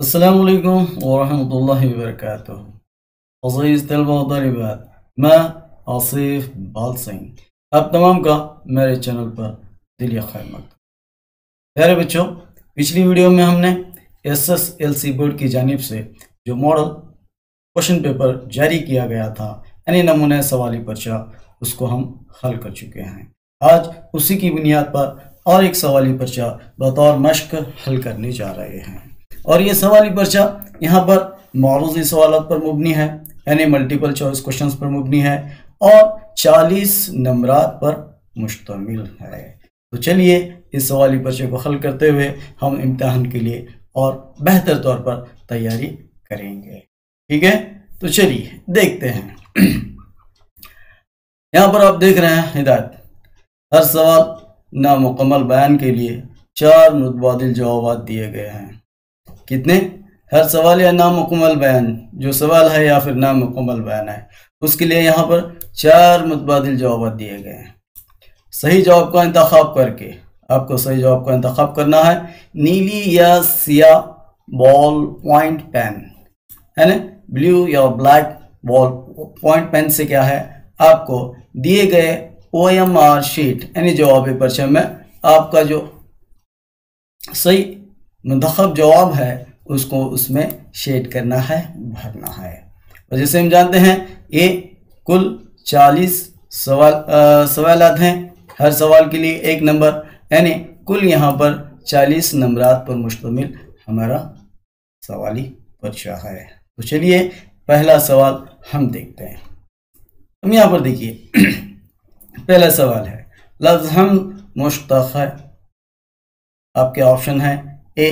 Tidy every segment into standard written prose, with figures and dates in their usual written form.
अस्सलामुअलैकुम वरहमतुल्लाहि वबरकातुह। अज़ीज़ तलबा व तालिबात, मैं आसिफ बाल सिंह आप तमाम का मेरे चैनल पर दिली खैर मकदम। प्यारे बच्चों, पिछली वीडियो में हमने SSLC बोर्ड की जानिब से जो मॉडल क्वेश्चन पेपर जारी किया गया था यानी नमूने सवाली पर्चा, उसको हम हल कर चुके हैं। आज उसी की बुनियाद पर और एक सवाली पर्चा बतौर मश्क हल करने जा रहे हैं और ये सवाली पर्चा यहाँ पर मारूज़ी सवालात पर मुबनी है यानी मल्टीपल चॉइस क्वेश्चंस पर मुबनी है और 40 नंबरात पर मुश्तमिल है। तो चलिए इस सवाली पर्चे को हल करते हुए हम इम्तिहान के लिए और बेहतर तौर पर तैयारी करेंगे। ठीक है, तो चलिए देखते हैं। यहाँ पर आप देख रहे हैं हिदायत। हर सवाल नामुकम्मल बयान के लिए 4 मुतबादिल जवाब दिए गए हैं। कितने? हर सवाल या नामुकम्मल बयान, जो सवाल है या फिर नामुकम्मल बयान है, उसके लिए यहाँ पर 4 मुतबादिल जवाब दिए गए हैं। सही जवाब का इंतखाब करके आपको सही जवाब का इंतखाब करना है। नीली या सियाह बॉल पॉइंट पेन है ना, ब्लू या ब्लैक बॉल पॉइंट पेन से क्या है, आपको दिए गए OMR शीट यानी जवाब पर्चे में आपका जो सही मुंतखब जवाब है उसको उसमें शेड करना है, भरना है। और जैसे हम जानते हैं ये कुल 40 सवालात हैं। हर सवाल के लिए 1 नंबर, यानी कुल यहाँ पर 40 नंबरात पर मुश्तमिल हमारा सवाली पर्चा है। तो चलिए पहला सवाल हम देखते हैं। हम यहाँ पर देखिए पहला सवाल है लफ्ज़ हम मुश्तक़ है। आपके ऑप्शन है A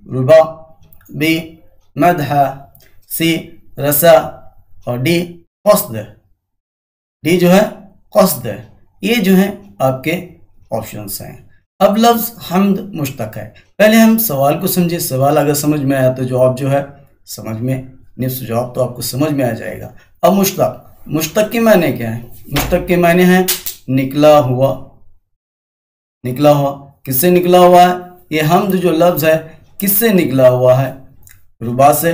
रुबा, B मदह, C रसा और D क़स्द। D जो है क़स्द, ये जो है आपके ऑप्शंस हैं। अब लफ्ज़ हमद मुश्तक़ है। पहले हम सवाल को समझे। सवाल अगर समझ में आया तो जवाब जो है समझ में, निफ्स जवाब तो आपको समझ में आ जाएगा। अब मुश्तक़, मुश्तक़ के मायने क्या है? मुश्तक़ के मायने हैं निकला हुआ। निकला हुआ किससे निकला हुआ है? ये हमद जो लफ्ज़ है किससे निकला हुआ है? रुबा से।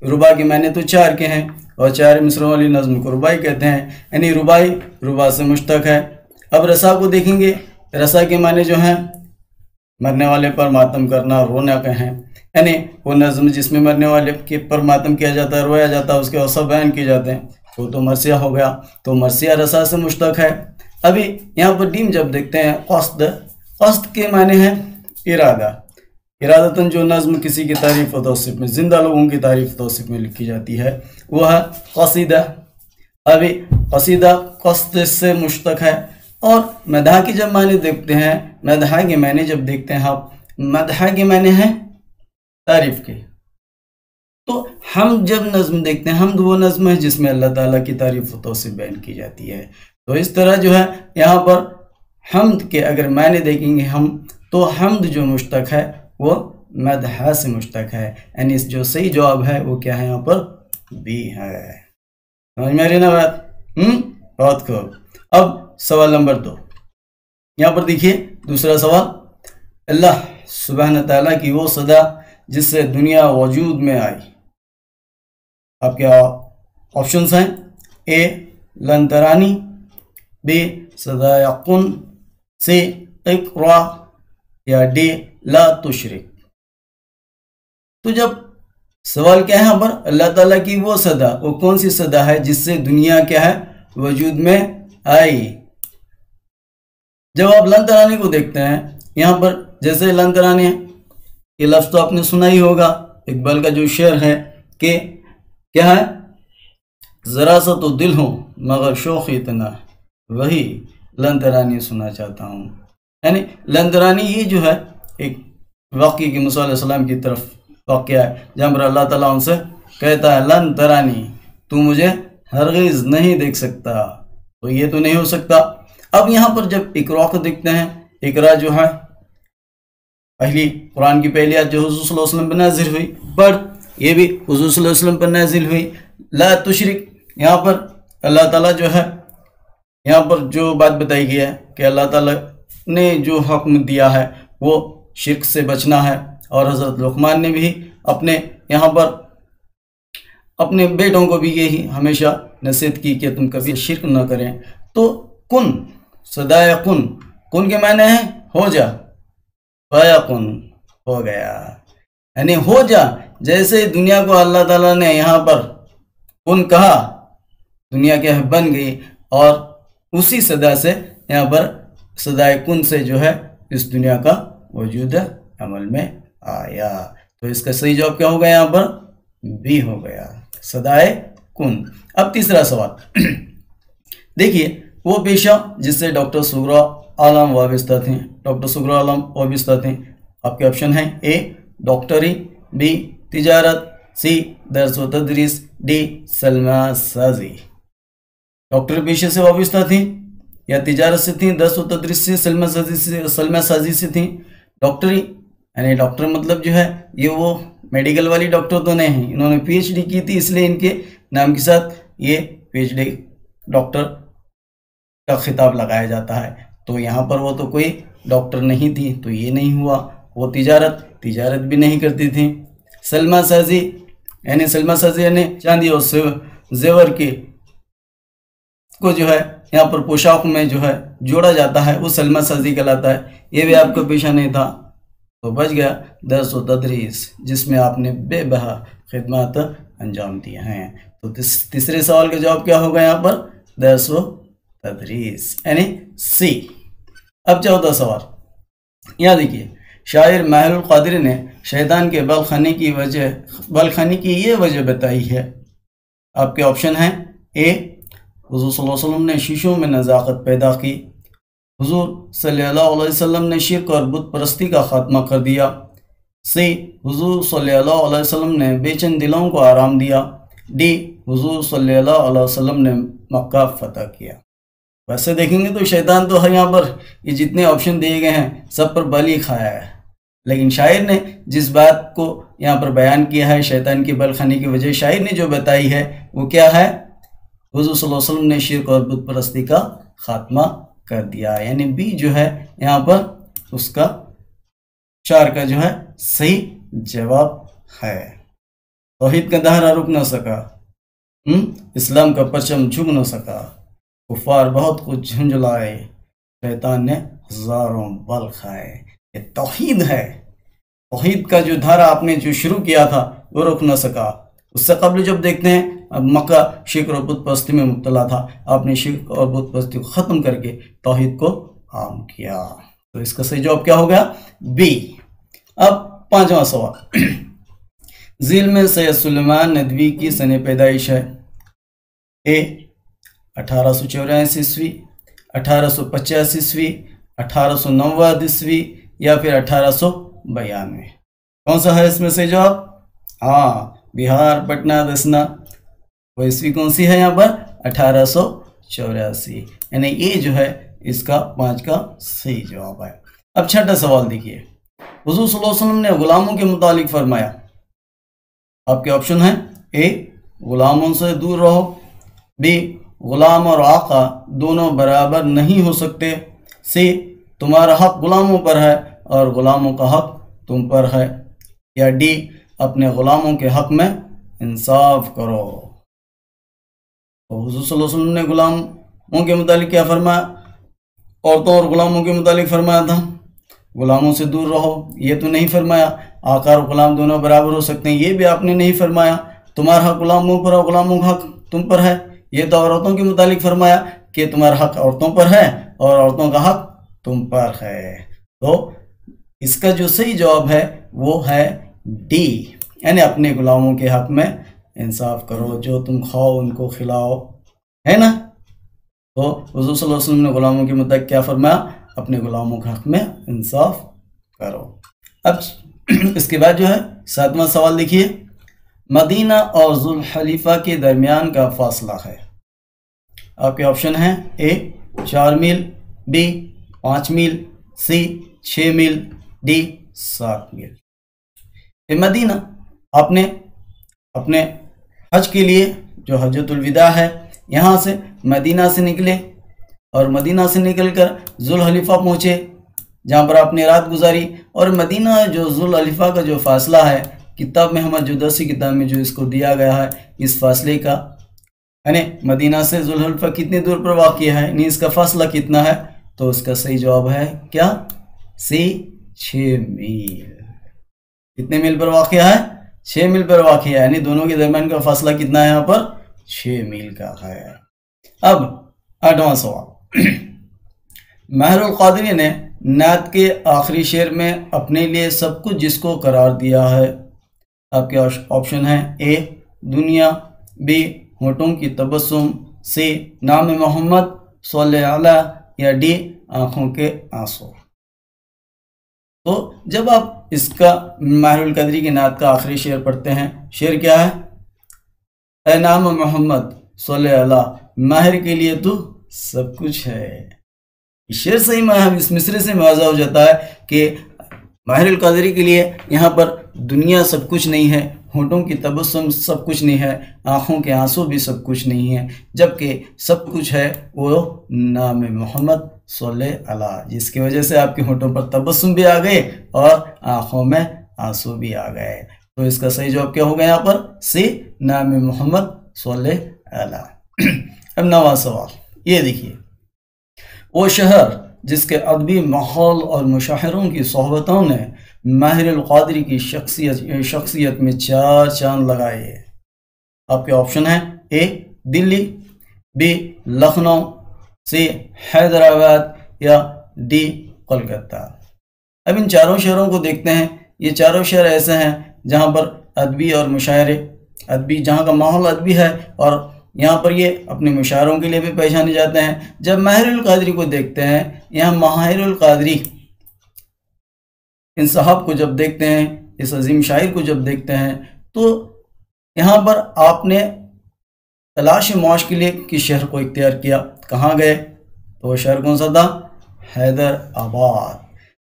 रुबा के मायने तो 4 के हैं और 4 मिसरों वाली नज़्म को रुबाई कहते हैं, यानी रुबाई रुबा से मुश्तक़ है। अब रसा को देखेंगे। रसा के मायने जो हैं मरने वाले पर मातम करना, रोना के हैं, यानी वो नज़्म जिसमें मरने वाले के पर मातम किया जाता है, रोया जाता है, उसके औसफ बयान किए जाते हैं, वो तो मरसिया हो गया। तो मरसिया रसा से मुश्तक़ है। अभी यहाँ पर डीम जब देखते हैं क़स्द, क़स्द के मायने हैं इरादा। इरादतन जो नज़्म किसी की तारीफ़ व तौसीफ़ में, जिंदा लोगों की तारीफ़ व तौसीफ़ में लिखी जाती है, वह है क़सीदा। अभी क़सीदा क़स्द से मुश्तक़ है। और मदह के जब माने देखते हैं, मदह के माने जब देखते हैं आप, मदह के माने हैं तारीफ़ के। तो हम जब नज़्म देखते हैं, हमद वो नज़्म है जिसमें अल्लाह ताला की तारीफ़ व तौसीफ़ बयान की जाती है। तो इस तरह जो है यहाँ पर हमद के अगर माने देखेंगे हम, तो हमद जो मुश्तक़ है वो मदह से मुश्तक़ है, यानी जो सही जवाब है वो क्या है यहाँ पर? B है। समझ में आ रही ना बात? बहुत खूब। अब सवाल नंबर 2 यहाँ पर देखिए। दूसरा सवाल, अल्लाह सुब्हान तआला की वो सदा जिससे दुनिया वजूद में आई। आपके ऑप्शंस हैं A लन तरानी, B सदायकुन, C इक़रा या D ला तुशरिक। तो जब सवाल क्या है यहाँ पर, अल्लाह ताला की वो सदा, वो कौन सी सदा है जिससे दुनिया क्या है? वजूद में आई। जब आप लन तरानी को देखते हैं यहाँ पर, जैसे लन तरानी है, ये लफ्ज़ तो आपने सुना ही होगा, इकबाल का जो शेर है कि क्या है, ज़रा सा तो दिल हो मगर शौक़ इतना, वही लन तरानी सुना चाहता हूँ। यानी लन तरानी ये जो है एक वाक़ई की मूसा अलैहिस्सलाम की तरफ वाक़या है, जहाँ पर अल्लाह ताला उनसे कहता है लन तरानी, तू मुझे हरगिज़ नहीं देख सकता। तो ये तो नहीं हो सकता। अब यहाँ पर जब इक़रा को देखते हैं, इक़रा जो है पहली कुरान की पहली आयत जो हुज़ूर सल्लल्लाहु अलैहि वसल्लम पर नाज़िल हुई, पर ये भी हुज़ूर सल्लल्लाहु अलैहि वसल्लम पर नाज़िल हुई। ला तुशरिक, यहाँ पर अल्लाह ताला जो है, यहाँ पर जो बात बताई गई है कि अल्लाह ताला ने जो हुक्म दिया है वो शिर्क से बचना है, और हज़रत लुक़मान ने भी अपने यहाँ पर अपने बेटों को भी यही हमेशा नसीहत की कि तुम कभी शिर्क न करें। तो कुन, सदाए कुन, कुन के मायने हैं हो जा, फयकुन, हो गया, यानी हो जा। जैसे दुनिया को अल्लाह ताला ने यहाँ पर कुन कहा, दुनिया क्या है बन गई, और उसी सदा से यहाँ पर सदाए कुन से जो है इस दुनिया का वजूद अमल में आया। तो इसका सही जवाब क्या होगा यहाँ पर? बी हो गया, सदाए कुन। अब तीसरा सवाल देखिए, वो पेशा जिससे डॉक्टर सुगरा आलम वाबस्ता थे, डॉक्टर सुगरा आलम वाबस्ता थे। आपके ऑप्शन हैं ए डॉक्टरी, बी तिजारत, सी दर्स व तदरीस, डी सलमा साजी। डॉक्टरी पेशे से वाबस्ता थी या तिजारत से थी, दर्स व तदरीस से, सलमा साजी से थी। डॉक्टरी यानी डॉक्टर मतलब जो है ये वो मेडिकल वाली डॉक्टर तो नहीं है, इन्होंने पीएचडी की थी इसलिए इनके नाम के साथ ये पीएचडी डॉक्टर का खिताब लगाया जाता है। तो यहाँ पर वो तो कोई डॉक्टर नहीं थी, तो ये नहीं हुआ। वो तिजारत भी नहीं करती थी। सलमा साजी यानी चांदी और जेवर के को जो है यहाँ पर पोशाक में जो है जोड़ा जाता है, वो सलमा साजी कहलाता है। ये भी आपका पेशा नहीं था, तो बच गया दर्स व तदरीस, जिसमें आपने बेबहा खिदमत अंजाम दिए हैं। तो तीसरे सवाल का जवाब क्या होगा यहाँ पर? दर्स व तदरीस, यानी सी। अब चौथा सवाल, यहाँ देखिए, शायर माहिरुल क़ादिरी ने शैतान के बलखानी की ये वजह बताई है। आपके ऑप्शन हैं ए हुज़ूर सल्लल्लाहु अलैहि वसल्लम ने शीशों में नज़ाकत पैदा की, हुज़ूर सल्लल्लाहु अलैहि वसल्लम ने शिर्क और बुत परस्ती का खात्मा कर दिया, सी हुज़ूर सल्लल्लाहु अलैहि वसल्लम ने बेचैन दिलों को आराम दिया, डी हुज़ूर सल्लल्लाहु अलैहि वसल्लम ने मक्का फतह किया। वैसे देखेंगे तो शैतान तो है यहाँ पर, ये जितने ऑप्शन दिए गए हैं सब पर बली खाया है, लेकिन शायर ने जिस बात को यहाँ पर बयान किया है, शैतान की बलखानी की वजह शायर ने जो बताई है वो क्या है? हुज़ूर सल्लल्लाहु अलैहि वसल्लम ने शिर्क और बुत परस्ती का खात्मा कर दिया, यानी बी जो है यहाँ पर उसका 4 का जो है सही जवाब है। तौहीद का दहरा रुक न सका, इस्लाम का परचम झुक न सका, कुफार बहुत कुछ झुंझलाए, शैतान ने हजारों बल खाए। ये तौहीद है। तौहीद का जो धारा आपने जो शुरू किया था वो रुक न सका। उससे कबल जब देखते हैं, अब मक्का शिर्क और बुत परस्ती में मुब्तला था, आपने शिर्क और बुत परस्ती को ख़त्म करके तौहीद को आम किया। तो इसका सही जवाब क्या हो गया? बी। अब 5वां सवाल, झील में सैयद सुलेमान नदवी की सने पैदाइश है। ए 1884 ईस्वी, 1885 ईस्वी, 1890 ईस्वी या फिर 1892। कौन सा है इसमें से जवाब? हाँ, बिहार पटना दसना। वो ईस्वी कौन सी है यहाँ पर? 1884, यानी ये जो है इसका 5 का सही जवाब है। अब 6ठा सवाल देखिए, हुज़ूर सल्लल्लाहु अलैहि वसल्लम ने गुलामों के मुतालिक फरमाया। आपके ऑप्शन है ए गुलामों से दूर रहो, बी गुलाम और आका दोनों बराबर नहीं हो सकते, सी तुम्हारा हक गुलामों पर है और गुलामों का हक तुम पर है, या डी अपने गुलामों के हक में इंसाफ करो। तो हुज़ूर सल्लल्लाहु अलैहि वसल्लम ने गुलामों के मुतालिक क्या फरमाया? औरतों और गुलामों के मुतालिक फरमाया था गुलामों से दूर रहो, ये तो नहीं फरमाया। आका और गुलाम दोनों बराबर हो सकते हैं, ये भी आपने नहीं फरमाया। तुम्हारा हक गुलामों पर और गुलामों का हक तुम पर है, ये तो औरतों के मुतालिक फरमाया कि तुम्हारा हक औरतों पर है और औरतों का हक तुम पर है। तो इसका जो सही जवाब है वो है डी, यानी अपने गुलामों के हक में इंसाफ करो, जो तुम खाओ उनको खिलाओ, है ना। तो हुज़ूर सल्लल्लाहु अलैहि वसल्लम ने गुलामों के मुताबिक क्या फरमाया? अपने गुलामों के हक में इंसाफ करो। अब इसके बाद जो है 7वां सवाल देखिए, मदीना और जुल्हलीफा के दरमियान का फासला है। आपके ऑप्शन हैं ए 4 मील, बी 5 मील, सी 6 मील, डी 7 मील। मदीना आपने अपने हज के लिए जो हज्जतुल विदा है, यहाँ से मदीना से निकले और मदीना से निकलकर जुल्हलीफा पहुँचे, जहाँ पर आपने रात गुजारी। और मदीना जो जुल्हलीफा का जो फासला है किताब में हमारे जो 10वीं किताब में जो इसको दिया गया है इस फासले का, यानी मदीना से जुल्हुलैफा कितनी दूर पर वाक़िया है, यानी इसका फासला कितना है, तो उसका सही जवाब है क्या, सी 6 मील। कितने मील पर वाक़िया है, 6 मील पर वाक़िया है, यानी दोनों के दरमियान का फासला कितना है यहाँ पर, 6 मील का है। अब 8वां सवाल, महरुल क़ादरी ने नात के आखिरी शेर में अपने लिए सब कुछ जिसको करार दिया है। आपके ऑप्शन है, ए दुनिया, बी होठों की तबस्सुम, सी नाम मोहम्मद सल्लल्लाहु अलैहि, या डी आंखों के आंसू। तो जब आप इसका महरुल क़ादरी की नात का आखिरी शेर पढ़ते हैं, शेर क्या है, ए नाम मोहम्मद सल्लल्लाहु अलैहि, माहिर के लिए तो सब कुछ है। शेर से ही इस मिसरे से वाज़ा हो जाता है कि महरुल क़ादरी के लिए यहाँ पर दुनिया सब कुछ नहीं है, होठों की तबस्सुम सब कुछ नहीं है, आँखों के आंसू भी सब कुछ नहीं है, जबकि सब कुछ है वो नाम मोहम्मद सल्लल्लाहु अलैहि, जिसकी वजह से आपके होठों पर तबस्सुम भी आ गए और आँखों में आंसू भी आ गए। तो इसका सही जवाब क्या होगा यहाँ पर, सी नाम मोहम्मद सल्लल्लाहु अलैहि। अब 9वां सवाल, ये देखिए, वो शहर जिसके अदबी माहौल और मुशाहिरों की सोहबतों ने महरुल क़ादरी की शख्सियत में 4 चांद लगाए। आपके ऑप्शन है, ए दिल्ली, बी लखनऊ, सी हैदराबाद, या डी कोलकाता। अब इन चारों शहरों को देखते हैं। ये चारों शहर ऐसे हैं जहाँ पर अदबी और मुशायरे, अदबी जहाँ का माहौल अदबी है और यहाँ पर ये अपने मुशायरों के लिए भी पहचाने जाते हैं। जब महरुल क़ादरी को देखते हैं, यहाँ महरुल क़ादरी इन साहब को जब देखते हैं, इस अजीम शायर को जब देखते हैं, तो यहाँ पर आपने तलाश मौश के लिए किस शहर को इख्तियार किया, कहाँ गए, तो वो शहर कौन सा था, हैदराबाद।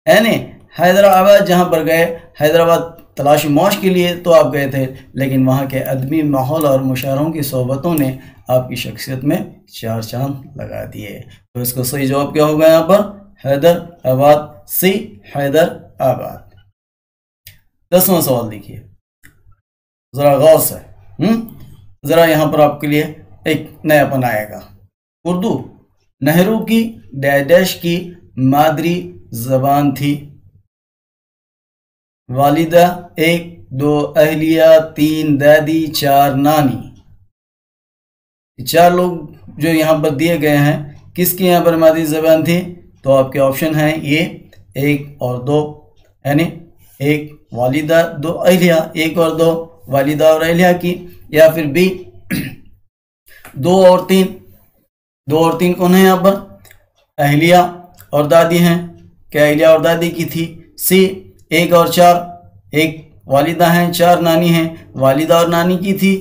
यानी हैदराबाद जहाँ पर गए, हैदराबाद तलाश मौश के लिए तो आप गए थे, लेकिन वहाँ के अदबी माहौल और मुशायरों की सोहबतों ने आपकी शख्सियत में 4 चांद लगा दिए। तो इसका सही जवाब क्या होगा यहाँ पर, हैदराबाद, सी हैदराबाद। 10वां सवाल देखिए, ज़रा गौर से, ज़रा यहाँ पर आपके लिए एक नयापन आएगा। उर्दू नेहरू की डैश की मादरी ज़बान थी। वालिदा 1, 2 अहलिया, 3 दादी, 4 नानी। 4 लोग जो यहाँ पर दिए गए हैं, किसकी यहाँ पर मादरी ज़बान थी, तो आपके ऑप्शन हैं, ये 1 और 2, यानी 1 वालिदा, 2 अहलिया, 1 और 2 वालिदा और अहलिया की, या फिर बी 2 और 3, 2 और 3 कौन है यहाँ पर, अहलिया और दादी हैं, क्या अहलिया और दादी की थी। सी 1 और 4, 1 वालिदा हैं, 4 नानी हैं, वालिदा और नानी की थी,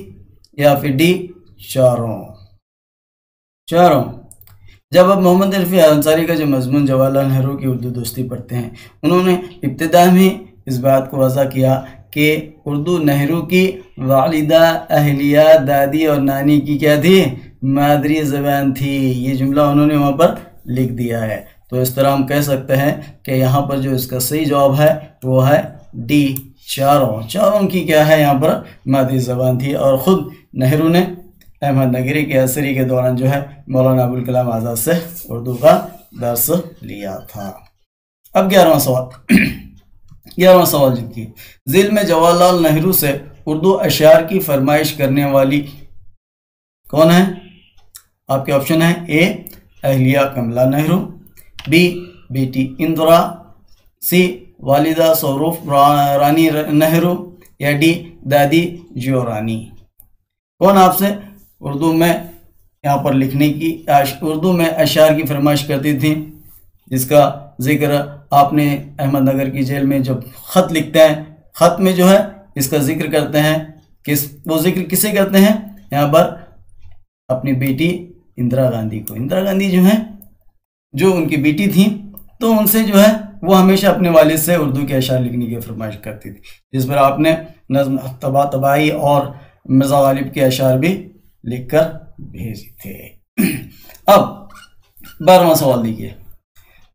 या फिर डी चारों। जब आप मोहम्मद रफ़ी अंसारी का जो मज़मून जवाहरलाल नेहरू की उर्दू दोस्ती पढ़ते हैं, उन्होंने इब्तिदा में इस बात को वज़ा किया कि उर्दू नेहरू की वालिदा, अहलिया, दादी और नानी की क्या थी, मादरी ज़बान थी। ये जुमला उन्होंने वहाँ पर लिख दिया है। तो इस तरह हम कह सकते हैं कि यहाँ पर जो इसका सही जवाब है वो है डी चारों की क्या है यहाँ पर मादरी ज़बान थी। और ख़ुद नेहरू ने अहमदनगरी के असरी के दौरान जो है मौलाना अबुल कलाम आज़ाद से उर्दू का दर्स लिया था। अब 11वां सवाल देखिए, ज़िल में जवाहरलाल नेहरू से उर्दू अशआर की फरमाइश करने वाली कौन है। आपके ऑप्शन है, ए अहलिया कमला नेहरू, बी बेटी इंदिरा, सी वालिदा सौरूफ रानी नेहरू, या डी दादी जियो रानी। कौन आपसे उर्दू में यहाँ पर लिखने की, उर्दू में अशआर की फरमाइश करती थी, जिसका जिक्र आपने अहमदनगर की जेल में जब ख़त लिखते हैं, ख़त में जो है इसका जिक्र करते हैं, वो जिक्र किसे करते हैं यहाँ पर, अपनी बेटी इंदिरा गांधी को। इंदिरा गांधी जो है, जो उनकी बेटी थी, तो उनसे जो है वो हमेशा अपने वालिद से उर्दू के अशआर लिखने की फरमाइश करती थी, जिस पर आपने नज़्म तबाही और मिर्ज़ा गालिब के अशआर भी लिखकर भेजे थे। अब 12वां सवाल देखिए,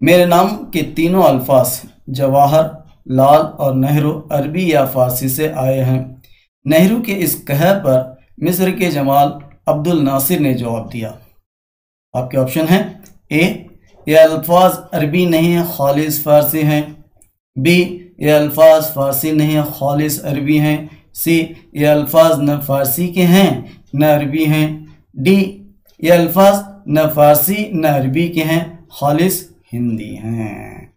मेरे नाम के तीनों अल्फाज जवाहर, लाल और नेहरू अरबी या फारसी से आए हैं। नेहरू के इस कह पर मिस्र के जमाल अब्दुल नासिर ने जवाब दिया। आपके ऑप्शन हैं ए, ये अल्फाज अरबी नहीं है खालिस फारसी हैं। बी, ये अल्फाज फारसी नहीं है खालिस अरबी हैं। सी, ये अल्फाज न फारसी के हैं न अरबी हैं। डी, ये अल्फाज न फारसी न अरबी के हैं खालिस हिंदी हैं।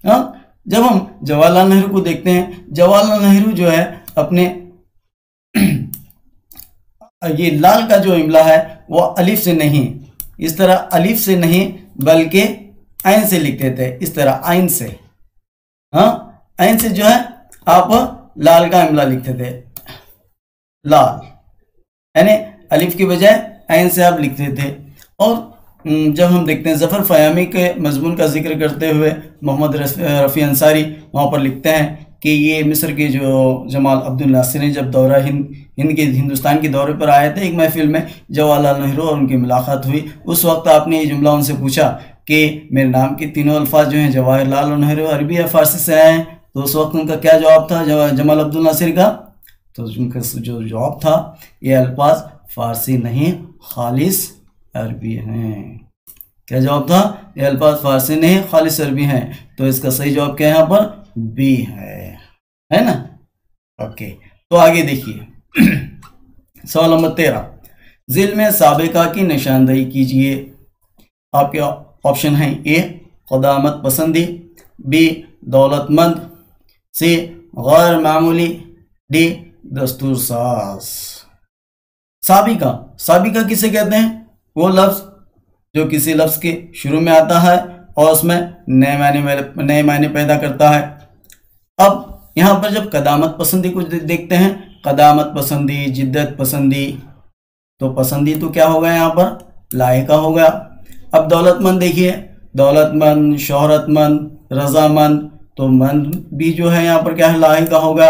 जब हम जवाहरलाल नेहरू को देखते हैं, जवाहरलाल नेहरू जो है अपने ये लाल का जो इमला है वो अलिफ से नहीं, इस तरह अलिफ से नहीं बल्कि ऐन से लिखते थे, इस तरह ऐन से। ऐन से जो है आप लाल का इमला लिखते थे, लाल, यानी अलिफ के बजाय ऐन से आप लिखते थे। और जब हम देखते हैं जफ़र फ़यामी के मजमून का जिक्र करते हुए मोहम्मद रफ़ी अंसारी वहाँ पर लिखते हैं कि ये मिस्र के जो जमाल अब्दुल नासिर ने जब दौरा हिंदुस्तान के दौरे पर आए थे, एक महफिल में जवाहरलाल नेहरू और उनकी मुलाकात हुई। उस वक्त आपने ये जुमला उनसे पूछा कि मेरे नाम के तीनों अल्फाज जो हैं जवाहरलाल और नेहरू अरबी या फारसी से आए हैं, तो उस वक्त उनका क्या जवाब था जमाल अब्दुल नासिर का? तो उनका जो जवाब था, ये अल्फाज फारसी नहीं खालिस अरबी हैं। क्या जवाब था? ये अल्फाज फारसी नहीं खालिस अरबी हैं। तो इसका सही जवाब क्या है यहाँ पर? बी है ना। ओके, तो आगे देखिए सवाल नंबर 13, ज़िल में साबिका की निशानदेही कीजिए। आपके ऑप्शन हैं ए, क़दामत पसंदी, बी, दौलतमंद, सी, गैर मामूली, डी, दस्तूर साज। साबिका, साबिका किसे कहते हैं? वो लफ्ज़ जो किसी लफ्ज़ के शुरू में आता है और उसमें नए मायने पैदा करता है। अब यहाँ पर जब क़दामत पसंदी को देखते हैं, क़दामत पसंदी, जिद्दत पसंदी, तो पसंदी तो क्या होगा यहाँ पर? लायका होगा। अब दौलतमंद देखिए, दौलतमंद, शोहरतमंद, रजामंद, तो मंद भी जो है यहाँ पर क्या है? लायका होगा।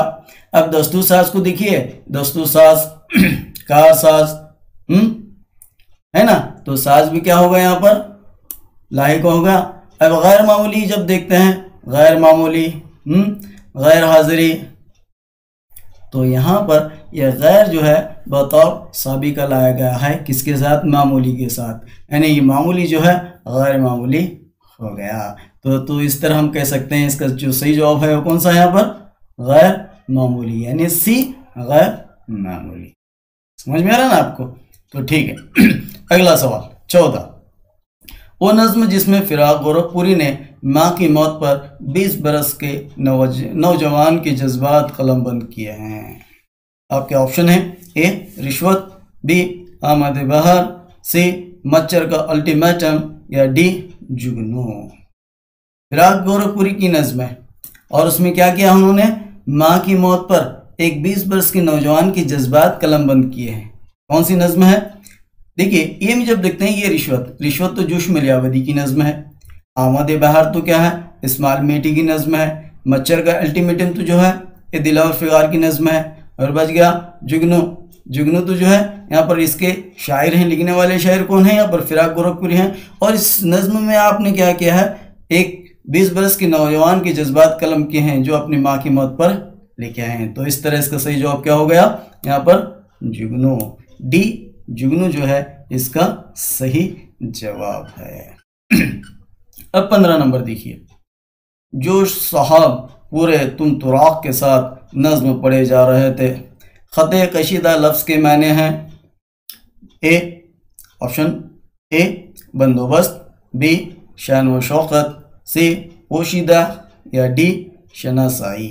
अब दस्तूर साज को देखिए, दस्तूर साज, कार साज, है ना, तो साज भी क्या होगा यहाँ पर? लायका होगा। अब गैर मामूली जब देखते हैं, गैर मामूली, गैर हाजिरी, तो यहाँ पर यह गैर जो है बतौर साबिका लाया गया है, किसके साथ? मामूली के साथ, यानी ये मामूली जो है गैर मामूली हो गया। तो इस तरह हम कह सकते हैं इसका जो सही जवाब है वो कौन सा है यहाँ पर? गैर मामूली, यानी सी, गैर मामूली। समझ में आ रहा ना आपको? तो ठीक है। अगला सवाल 14, वो नज्म जिसमें फिराक गोरखपुरी ने माँ की मौत पर 20 बरस के नौजवान के जज्बात कलमबंद किए हैं। आपके ऑप्शन हैं ए, रिश्वत, बी, आमद बहर, सी, मच्छर का अल्टीमेटम, या डी, जुगनू। फिराक गोरखपुरी की नज्म है और उसमें क्या किया उन्होंने? माँ की मौत पर एक 20 बरस के नौजवान के जज्बात कलमबंद किए हैं। कौन सी नज्म है? देखिए, ये में जब देखते हैं ये रिश्वत तो जोश मिलियावदी की नज्म है। आमद बहार तो क्या है? इस्माइल मेटी की नज्म है। मच्छर का अल्टीमेटम तो जो है ये दिलावर फिगार की नज्म है। और बच गया जुगनू, जुगनू तो जो है यहाँ पर इसके शायर हैं, लिखने वाले शायर कौन है यहाँ पर? फिराक गोरखपुरी हैं। और इस नज्म में आपने क्या किया है? एक 20 बरस के नौजवान के जज्बात कलम किए हैं जो अपनी माँ की मौत पर लेके आए हैं। तो इस तरह इसका सही जवाब क्या हो गया यहाँ पर? जुगनू, डी, जुगनू जो है इसका सही जवाब है। अब 15 नंबर देखिए, जोश साहब पूरे तुम तुराक के साथ नज्म पढ़े जा रहे थे। ख़ते कशीदा लफ्ज़ के मायने हैं ए, ऑप्शन ए, बंदोबस्त, बी, शान व शौकत, सी, पोशीदा, या डी, शनासाई।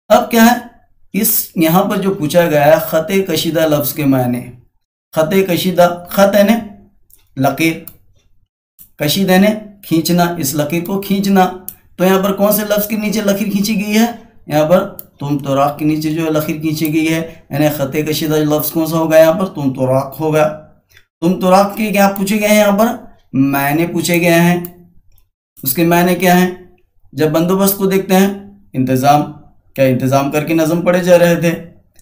अब क्या है इस यहाँ पर जो पूछा गया है ख़ते कशीदा लफ्ज़ के मायने। ख़ते कशीदा, ख़त है ने लकीर, कशीद है ने खींचना, इस लकीर को खींचना। तो यहाँ पर कौन से लफ्ज़ के नीचे लकीर खींची गई है? यहाँ पर तुम तुराक के नीचे जो है लकीर खींची गई है, यानी ख़ते कशीदा लफ्ज़ कौन सा होगा यहाँ पर? तुम तुराक होगा। तुम तुराक के क्या पूछे गए हैं यहाँ पर? मायने पूछे गए हैं। उसके मायने क्या हैं? जब बंदोबस्त को देखते हैं, इंतज़ाम, क्या इंतज़ाम करके नज़म पढ़े जा रहे थे।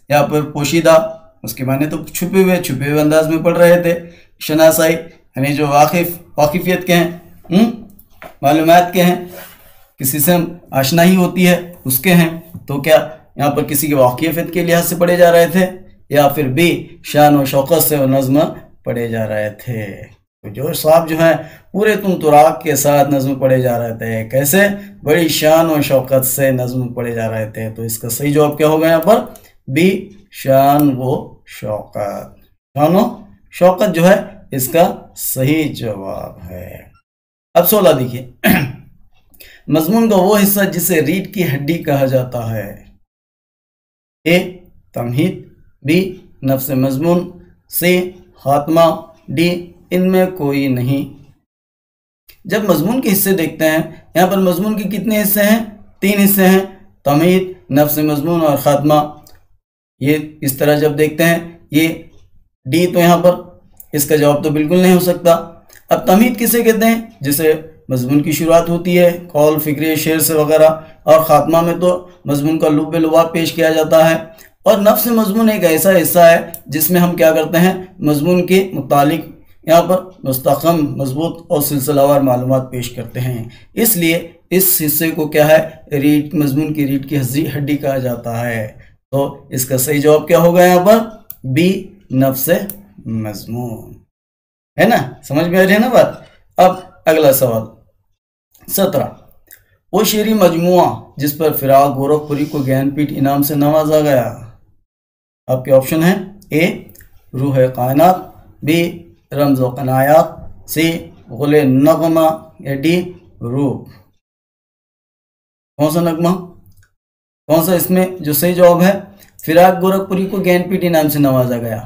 यहाँ पर पोशीदा, उसके मायने तो छुपे हुए अंदाज में पढ़ रहे थे। शनासाई यानी जो वाकिफियत के हैं, मालूमात के हैं किसी से आशनाई होती है उसके हैं, तो क्या यहाँ पर किसी के वाक़ियत के लिहाज से पढ़े जा रहे थे, या फिर बी शान व शौकत से नज़्म पढ़े जा रहे थे। तो जो साहब जो है पूरे तुराक के साथ नज़्म पढ़े जा रहे थे, कैसे, बड़ी शान व शौकत से नज़्म पढ़े जा रहे थे। तो इसका सही जवाब क्या होगा यहाँ पर, बी शान व शौकत। शान व शौकत जो है इसका सही जवाब है। अब 16 देखिए मजमून का वो हिस्सा जिसे रीढ़ की हड्डी कहा जाता है। ए तमहीद, बी नफ्स मजमून, सी खात्मा, डी इनमें कोई नहीं। जब मजमून के हिस्से देखते हैं, यहाँ पर मजमून के कितने हिस्से हैं, 3 हिस्से हैं, तमहीद, नफ्स मजमून और खात्मा। ये इस तरह जब देखते हैं, ये डी तो यहाँ पर इसका जवाब तो बिल्कुल नहीं हो सकता। अब तमहीद किसे कहते हैं, जिसे मजमून की शुरुआत होती है कौल, फिक्रे, शेर से वगैरह, और ख़ात्मा में तो मजमून का लुब लुबाब पेश किया जाता है। और नफ्स मजमून एक ऐसा हिस्सा है जिसमें हम क्या करते हैं, मजमून के मुतालिक यहाँ पर मुस्तहकम, मजबूत और सिलसिलावार मालूमात पेश करते हैं। इसलिए इस हिस्से को क्या है, रीढ़, मजमून की रीढ़ की हड्डी कहा जाता है। तो इसका सही जवाब क्या होगा यहाँ पर, बी नफ्स मजमून, है ना। समझ में आ रही है ना बात। अब अगला सवाल 17, वो शेरी मजमुआ जिस पर फिराक गोरखपुरी को ज्ञानपीठ इनाम से नवाजा गया। आपके ऑप्शन हैं, ए रूह कायनात, बी रमज़ व कनायात, सी गुले नगमा, या डी रूप। कौन सा नगमा, कौन सा इसमें जो सही जवाब है, फिराक गोरखपुरी को ज्ञानपीठ इनाम से नवाजा गया।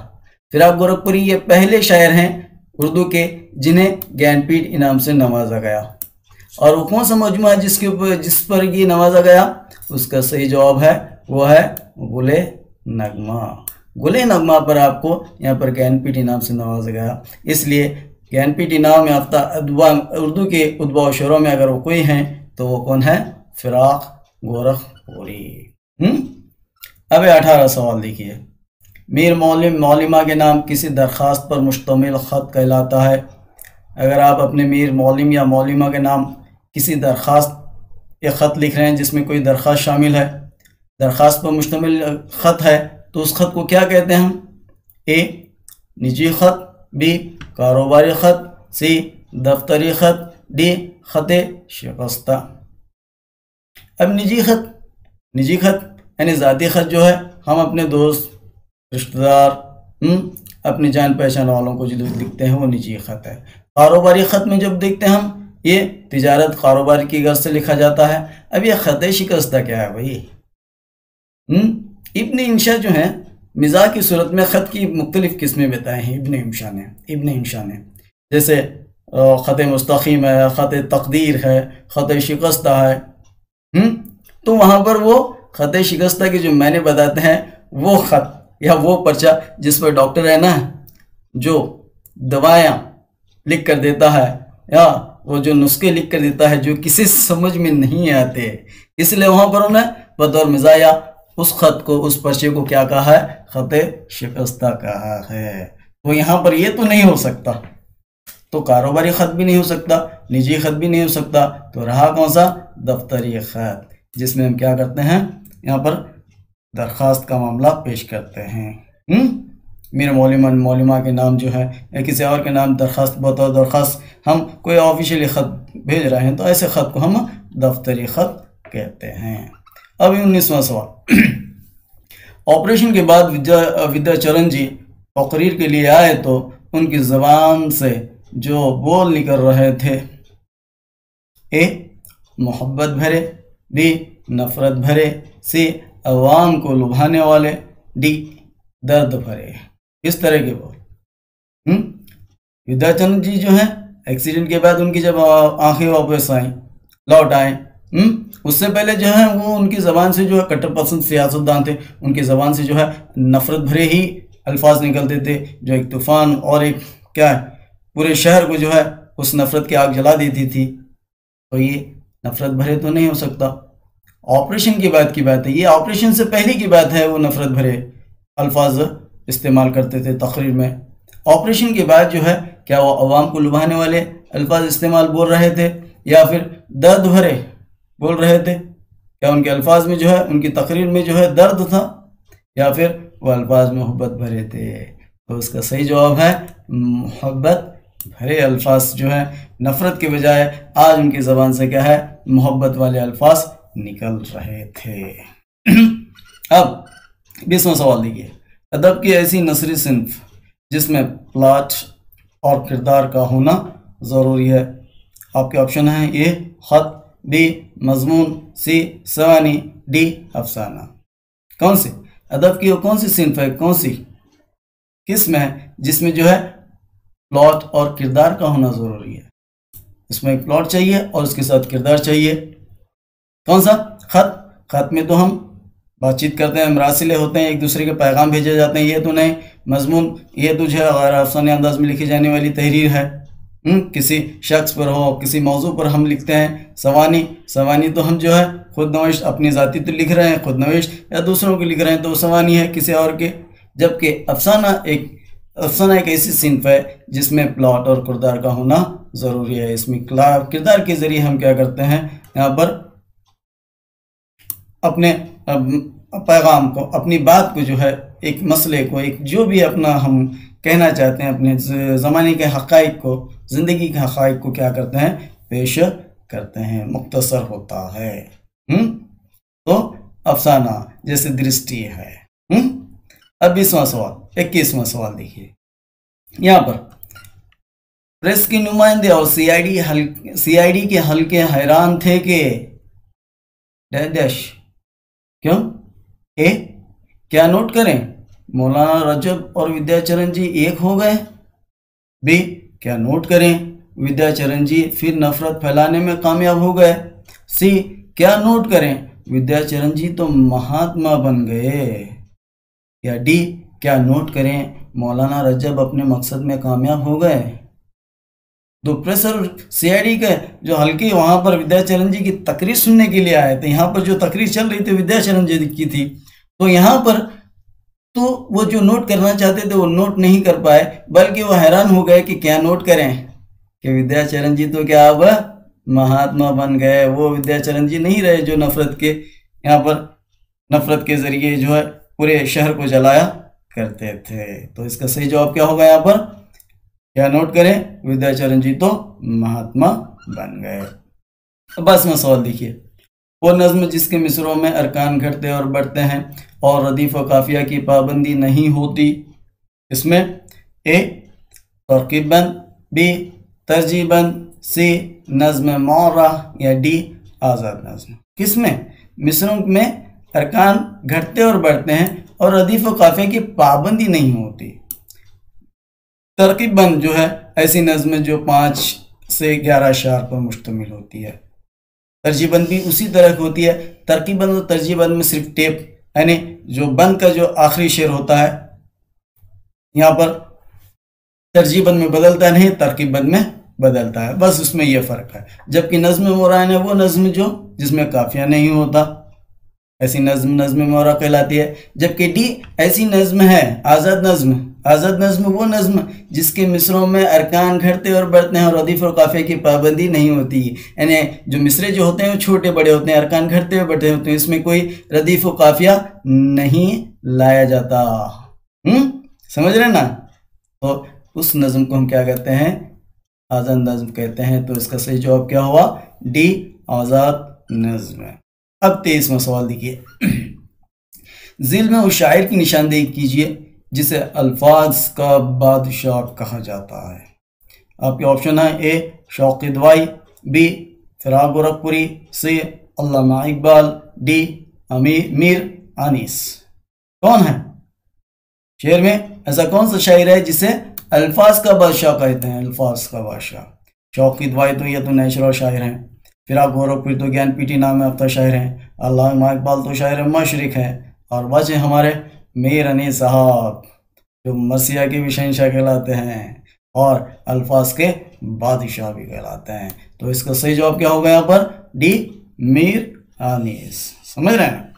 फिराक गोरखपुरी ये पहले शायर हैं उर्दू के जिन्हें ज्ञानपीठ इनाम से नवाजा गया। और वो कौन सा मजमुआ है जिस पर ये नवाजा गया, उसका सही जवाब है वो है गुले नगमा। गुले नगमा पर आपको यहाँ पर ज्ञानपीठ इनाम से नवाजा गया। इसलिए ज्ञानपीठ इनाम याफ्ता उर्दू के उद्बा और शरों में अगर वो कोई हैं तो वो कौन है, फिराक गोरखपुरी। अब 18 सवाल देखिए, मीर मौलिम मौलिमा के नाम किसी दरख्वास्त पर मुश्तमिल ख़त कहलाता है। अगर आप अपने मीर मौलिम या मौलिमा के नाम किसी दरख्वास्त या ख़त लिख रहे हैं जिसमें कोई दरख्वास्त शामिल है, दरख्वास्त पर मुश्तमिल ख़त है, तो उस ख़त को क्या कहते हैं हम, ए निजी ख़त, बी कारोबारी ख़त, सी दफ्तरी ख़त, डी ख़त शिकस्ता। अब निजी ख़त यानी ज़ाती ख़त जो है हम अपने दोस्त, रिश्तेदार, अपनी जान पहचान वालों को जो लिखते हैं वो निजी ख़त है। कारोबारी ख़त में जब देखते हैं हम, ये तिजारत कारोबार की गर्ज से लिखा जाता है। अब ये ख़त शिकस्ता क्या है भाई, इब्न इंशा जो है मिज़ाह की सूरत में ख़त की मुख्तलिफ़ किस्में बताए हैं इब्न इंशा ने, जैसे ख़त मुस्तक़ीम है, ख़त तक़दीर है, ख़त शिकस्ता है। तो वहाँ पर वो ख़त शिकस्ता की जो मैंने बताते हैं वो ख़त या वो पर्चा जिस पर डॉक्टर है ना जो दवायाँ लिख कर देता है या वो जो नुस्खे लिख कर देता है जो किसी समझ में नहीं आते, इसलिए वहाँ पर उन्हें बतौर मिज़ाया उस ख़त को, उस पर्चे को क्या कहा है, ख़त शिकस्ता कहा है। तो यहाँ पर ये तो नहीं हो सकता, तो कारोबारी ख़त भी नहीं हो सकता, निजी ख़त भी नहीं हो सकता, तो रहा कौन सा, दफ्तरी ख़त, जिसमें हम क्या करते हैं, यहाँ पर दरख्वास्त का मामला पेश करते हैं। मेरे मौलिमा के नाम जो है या किसी और के नाम दरख्वास्त, बतौर दरख्वास्त हम कोई ऑफिशियली ख़त भेज रहे हैं तो ऐसे ख़त को हम दफ्तरी ख़त कहते हैं। अब 19वां सवाल, ऑपरेशन के बाद विद्याचरण जी तकरीर के लिए आए तो उनकी ज़बान से जो बोल निकल रहे थे, ए मोहब्बत भरे, बी नफ़रत भरे, सी अवाम को लुभाने वाले, डी दर्द भरे। इस तरह के बोल। विद्याचरण जी जो हैं एक्सीडेंट के बाद उनकी जब आंखें वापस आई, लौट आए, उससे पहले जो है वो उनकी ज़बान से जो है कट्टरपंथी सियासतदान थे, उनकी ज़बान से जो है नफ़रत भरे ही अल्फाज निकलते थे जो एक तूफ़ान और एक क्या है पूरे शहर को जो है उस नफ़रत की आग जला देती थी। तो ये नफ़रत भरे तो नहीं हो सकता, ऑपरेशन के बाद की बात है, ये ऑपरेशन से पहले की बात है, वो नफ़रत भरे अल्फाज इस्तेमाल करते थे तकरीर में। ऑपरेशन के बाद जो है क्या वो अवाम को लुभाने वाले अल्फाज इस्तेमाल बोल रहे थे या फिर दर्द भरे बोल रहे थे? क्या उनके अल्फाज में जो है, उनकी तकरीर में जो है दर्द था, या फिर वो अल्फाज मोहब्बत भरे थे? तो उसका सही जवाब है मोहब्बत भरे अल्फाज जो है, नफ़रत के बजाय आज उनकी ज़बान से क्या है, मोहब्बत वाले अल्फाज निकल रहे थे। अब 20वां सवाल देखिए, अदब की ऐसी नसरी सिन्फ जिसमें प्लॉट और किरदार का होना ज़रूरी है। आपके ऑप्शन हैं ए ख़त, बी मजमून, सी सवानी, डी अफसाना। कौन सी अदब की वो कौन सी सिन्फ है, कौन सी किस्म है जिसमें जो है प्लॉट और किरदार का होना ज़रूरी है? इसमें एक प्लॉट चाहिए और उसके साथ किरदार चाहिए। कौन सा? ख़त। ख़त में तो हम बातचीत करते हैं, मरासिले होते हैं, एक दूसरे के पैगाम भेजे जाते हैं, ये तो नहीं। मजमून ये तो जो है गैर अफसाने अंदाज में लिखी जाने वाली तहरीर है, किसी शख्स पर हो, किसी मौजू पर हम लिखते हैं। सवानी तो हम जो है खुद नविश्त, अपनी ज़ाती तो लिख रहे हैं खुद नविश्त, या दूसरों को लिख रहे हैं तो सवानी है किसी और के। जबकि अफसाना एक ऐसी सिन्फ है जिसमें प्लॉट और किरदार का होना ज़रूरी है। इसमें किरदार के ज़रिए हम क्या करते हैं, यहाँ पर अपने पैगाम को, अपनी बात को जो है, एक मसले को, एक जो भी अपना हम कहना चाहते हैं, अपने ज़माने के हक़ाइक़ को, ज़िंदगी के हक़ाइक़ को क्या करते हैं, पेश करते हैं, मुख्तसर होता है। तो अफसाना जैसे दृष्टि है। अब 21वां सवाल देखिए, यहाँ पर प्रेस के नुमाइंदे और सीआईडी के हल्के हैरान थे कि डैश क्यों? ए क्या नोट करें, मौलाना रजब और विद्याचरण जी एक हो गए? बी क्या नोट करें, विद्याचरण जी फिर नफरत फैलाने में कामयाब हो गए? सी क्या नोट करें, विद्याचरण जी तो महात्मा बन गए? या डी क्या नोट करें, मौलाना रजब अपने मकसद में कामयाब हो गए? तो प्रेस और सीआईडी के जो हल्के वहाँ पर विद्याचरण जी की तकरीर सुनने के लिए आए थे, यहाँ पर जो तकरीर चल रही थी विद्याचरण जी की थी, तो यहाँ पर तो वो जो नोट करना चाहते थे वो नोट नहीं कर पाए, बल्कि वो हैरान हो गए कि क्या नोट करें कि विद्याचरण जी तो क्या अब महात्मा बन गए। वो विद्याचरण जी नहीं रहे जो यहाँ पर नफरत के जरिए जो है पूरे शहर को जलाया करते थे। तो इसका सही जवाब क्या होगा, यहाँ पर क्या नोट करें, विद्याचरण जी तो महात्मा बन गए। अब 22वां सवाल देखिए, वो नज़्म जिसके मिसरों में अरकान घटते और बढ़ते हैं और रदीफ व काफिया की पाबंदी नहीं होती, इसमें ए तरकीबन, बी तरजीबन, सी नज़्म मौरा, या डी आज़ाद नज़्म। किसमें मिसरों में अरकान घटते और बढ़ते हैं और रदीफ व काफिया की पाबंदी नहीं होती। तरकीबन जो है ऐसी नज़्म जो 5 से 11 अशार पर मुश्तमिल होती है। तरजीबन भी उसी तरह की होती है। तरकीबन और तरजीबन में सिर्फ टेप, यानी जो बंद का जो आखिरी शेर होता है, यहाँ पर तरजीबन में बदलता नहीं, तरकीबन में बदलता है, बस उसमें यह फ़र्क है। जबकि नज़्म मोरान है वो नज़्म जो जिसमें काफिया नहीं होता, ऐसी नज़्म मोरा कहलाती है। जबकि डी ऐसी नज़्म है आज़ाद नज़्म। आज़ाद नज़्म वो नज़्म जिसके मिसरों में अरकान घटते और बढ़ते हैं और रदीफ और काफिया की पाबंदी नहीं होती, यानी जो मिसरे जो होते हैं वो छोटे बड़े होते हैं, अरकान घटते और बढ़ते होते हैं, इसमें कोई रदीफ और काफिया नहीं लाया जाता। समझ रहे ना? तो उस नज़्म को हम क्या कहते हैं, आज़ाद नज़्म कहते हैं। तो इसका सही जवाब क्या हुआ, डी आज़ाद नज़्म। अब 23वां सवाल देखिए, ज़िल में उस शायर की निशानदेही कीजिए जिसे अल्फाज का बादशाह कहा जाता है। आपके ऑप्शन है ए शौक़ दवाई, बी फ़िराक़ गोरखपुरी, सी अल्लामा इकबाल, डी मीर आनिस। कौन है शेर में ऐसा कौन सा शायर है जिसे अल्फाज का बादशाह कहते हैं? अल्फाज का बादशाह। शौक़ दवाई तो ये तो नेचुरल शायर हैं, फ़िराक़ गोरखपुरी तो ज्ञान पीटी नाम याफ्ता शायर हैं, अल्लामा इकबाल तो शायर मशरिक़ हैं, और बचे हमारे मीर अनीस साहब जो मरसिया के भी शहंशाह कहलाते हैं और अल्फाज के बादशाह भी कहलाते हैं। तो इसका सही जवाब क्या होगा यहाँ पर, डी मीर आनीस। समझ रहे हैं?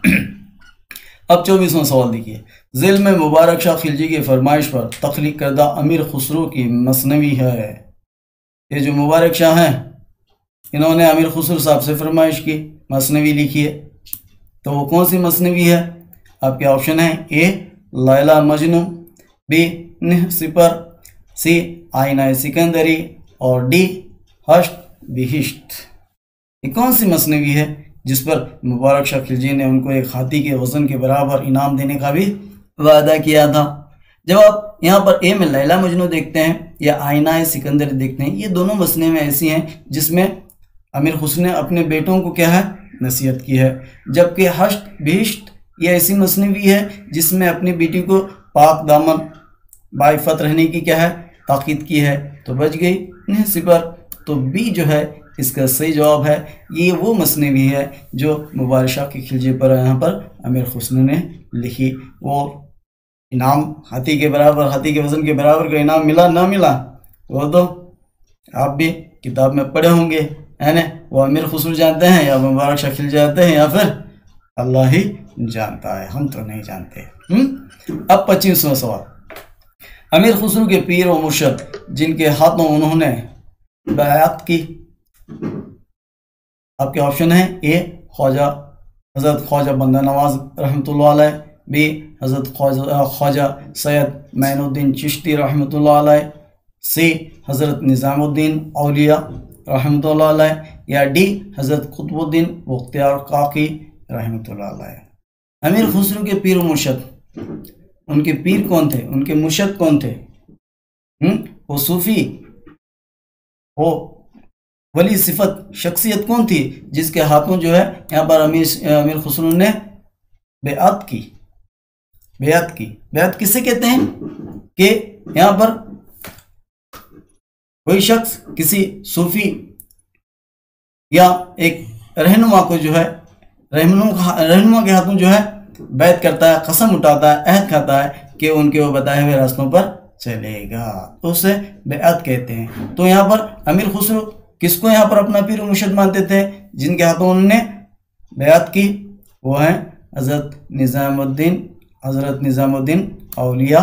अब 24वां सवाल देखिए, ज़िल में मुबारक शाह खिलजी की फरमाइश पर तख्लीक करदा अमीर खुसरो की मसनवी है। ये जो मुबारक शाह हैं इन्होंने अमीर खुसरो साहब से फरमाइश की मसनवी लिखी है, तो वो कौन सी मसनवी है? आपके ऑप्शन है ए लैला मजनू, बी निह सिपर, सी आईना सिकंदरी और डी हश्त बिहिश्त। ये कौन सी मसनवी है जिस पर मुबारक शाह खिलजी ने उनको एक हाथी के वजन के बराबर इनाम देने का भी वादा किया था? जब आप यहाँ पर ए में लैला मजनू देखते हैं या आईना सिकंदरी देखते हैं, ये दोनों मसनवियाँ ऐसी हैं जिसमें अमीर खुसरो ने अपने बेटों को क्या है नसीहत की है, जबकि हश्त बिहिश्त ये ऐसी मसनवी है जिसमें अपनी बेटी को पाक दामन बाइफत रहने की क्या है ताकीद की है। तो बच गई नहीं सिपर। तो बी जो है इसका सही जवाब है। ये वो मसनवी है जो मुबारक शाह के खिलजी पर यहाँ पर अमीर खुसरो ने लिखी। वो इनाम हाथी के बराबर, हाथी के वजन के बराबर का इनाम मिला ना मिला वो तो आप भी किताब में पढ़े होंगे, है ना। वो अमीर खुसरो जानते हैं या मुबारक शाह खिलजी जानते हैं या फिर अल्लाह ही जानता है, हम तो नहीं जानते। अब 25वां सवाल, अमीर खुसरो के पीर और मुर्शद जिनके हाथों उन्होंने बैअत की। आपके ऑप्शन है ए ख्वाजा हज़रत ख्वाजा बंदा नवाज रहमतुल्लाह अलैह, बी हज़रत ख्वाजा सैयद मैनुद्दीन चिश्ती रहमतुल्लाह अलैह, सी हज़रत निज़ामुद्दीन औलिया रहमतुल्लाह अलैह, या डी हज़रत कुतुबुद्दीन बख्तियार काकी रहमतुल्लाह अलैह। अमीर खुसरो के पीर मुर्शद, उनके पीर कौन थे, उनके मुर्शद कौन थे? वो सूफी, वो वली सिफत शख्सियत कौन थी जिसके हाथों जो है यहाँ पर अमीर खुसरो ने बेअत की। बेअत किसे कहते हैं कि यहाँ पर कोई शख्स किसी सूफी या एक रहनुमा को जो है रहनुमा के हाथों जो है बैत करता है, कसम उठाता है, अहद खाता है कि उनके वो बताए हुए रास्तों पर चलेगा, तो उसे बेअत कहते हैं। तो यहाँ पर अमीर खुसरो किसको यहाँ पर अपना पीर मुर्शिद मानते थे जिनके हाथों उन्होंने बेअत की? वो हैं हज़रत निज़ामुद्दीन औलिया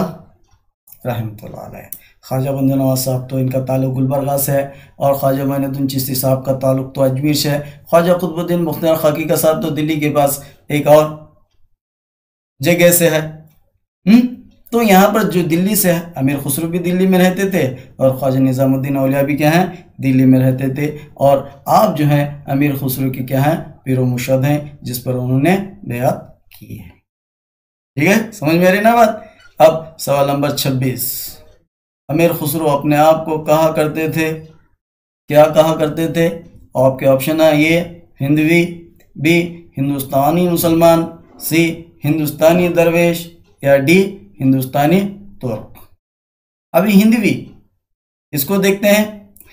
रहमतुल्लाह अलैह। ख्वाजा बंदा नवाज साहब तो इनका ताल्लुक़ गुलबर्गा से है और ख्वाजा मैनुद्दीन चिश्ती साहब का ताल्लुक़ तो अजमेर से है। ख्वाजा कुतुबुद्दीन बख्तियार काकी का साहब तो दिल्ली के पास एक और जगह से है। तो यहाँ पर जो दिल्ली से है, अमीर खुसरो भी दिल्ली में रहते थे और ख्वाजा निज़ामुद्दीन औलिया भी क्या हैं दिल्ली में रहते थे, और आप जो हैं अमीर खुसरो के क्या हैं पीर मुर्शिद हैं जिस पर उन्होंने बेअत की है। ठीक है, समझ में आ रही ना बात। अब सवाल नंबर 26, अमीर खुसरो अपने आप को कहा करते थे, क्या कहा करते थे? और आपके ऑप्शन है ये हिंदवी, बी हिंदुस्तानी मुसलमान, सी हिंदुस्तानी दरवेश, या डी हिंदुस्तानी तुर्क। अभी हिंदवी इसको देखते हैं।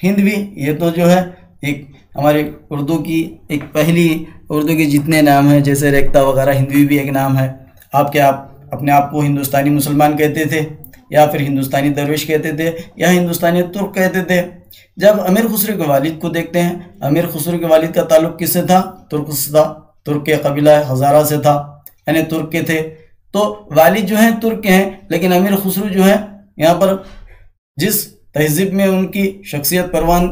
हिंदवी ये तो जो है एक हमारे उर्दू की एक पहली उर्दू के जितने नाम हैं जैसे रेख्ता वगैरह, हिंदवी भी एक नाम है। आप क्या आप अपने आप को हिंदुस्तानी मुसलमान कहते थे या फिर हिंदुस्तानी दरवेश कहते थे या हिंदुस्तानी तुर्क कहते थे? जब अमीर खुसरो के वालिद को देखते हैं, अमीर खुसरो के वालिद का ताल्लुक किससे था? तुर्क से था। तुर्क के कबीला हज़ारा से था, यानी तुर्क के थे। तो वालिद जो हैं तुर्क के हैं, लेकिन अमीर खुसरो जो है यहाँ पर जिस तहजीब में उनकी शख्सियत परवान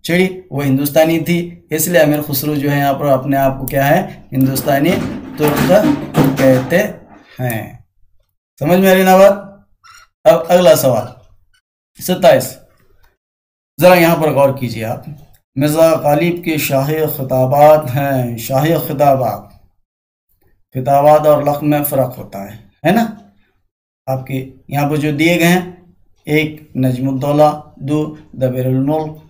चढ़ी वो हिंदुस्तानी थी, इसलिए अमीर खुसरो जो है यहाँ पर अपने आप को क्या है हिंदुस्तानी तुर्क कहते हैं। समझ में आ रही ना बात। अब अगला सवाल 27, ज़रा यहाँ पर गौर कीजिए आप। मिर्ज़ा गालिब के शाही खिताबात हैं, शाही खिताबात, खिताबात और लफ्ज़ में फ़र्क होता है ना। आपके यहाँ पर जो दिए गए हैं, एक नजमुद्दौला, 2 दबीरुल मुल्क,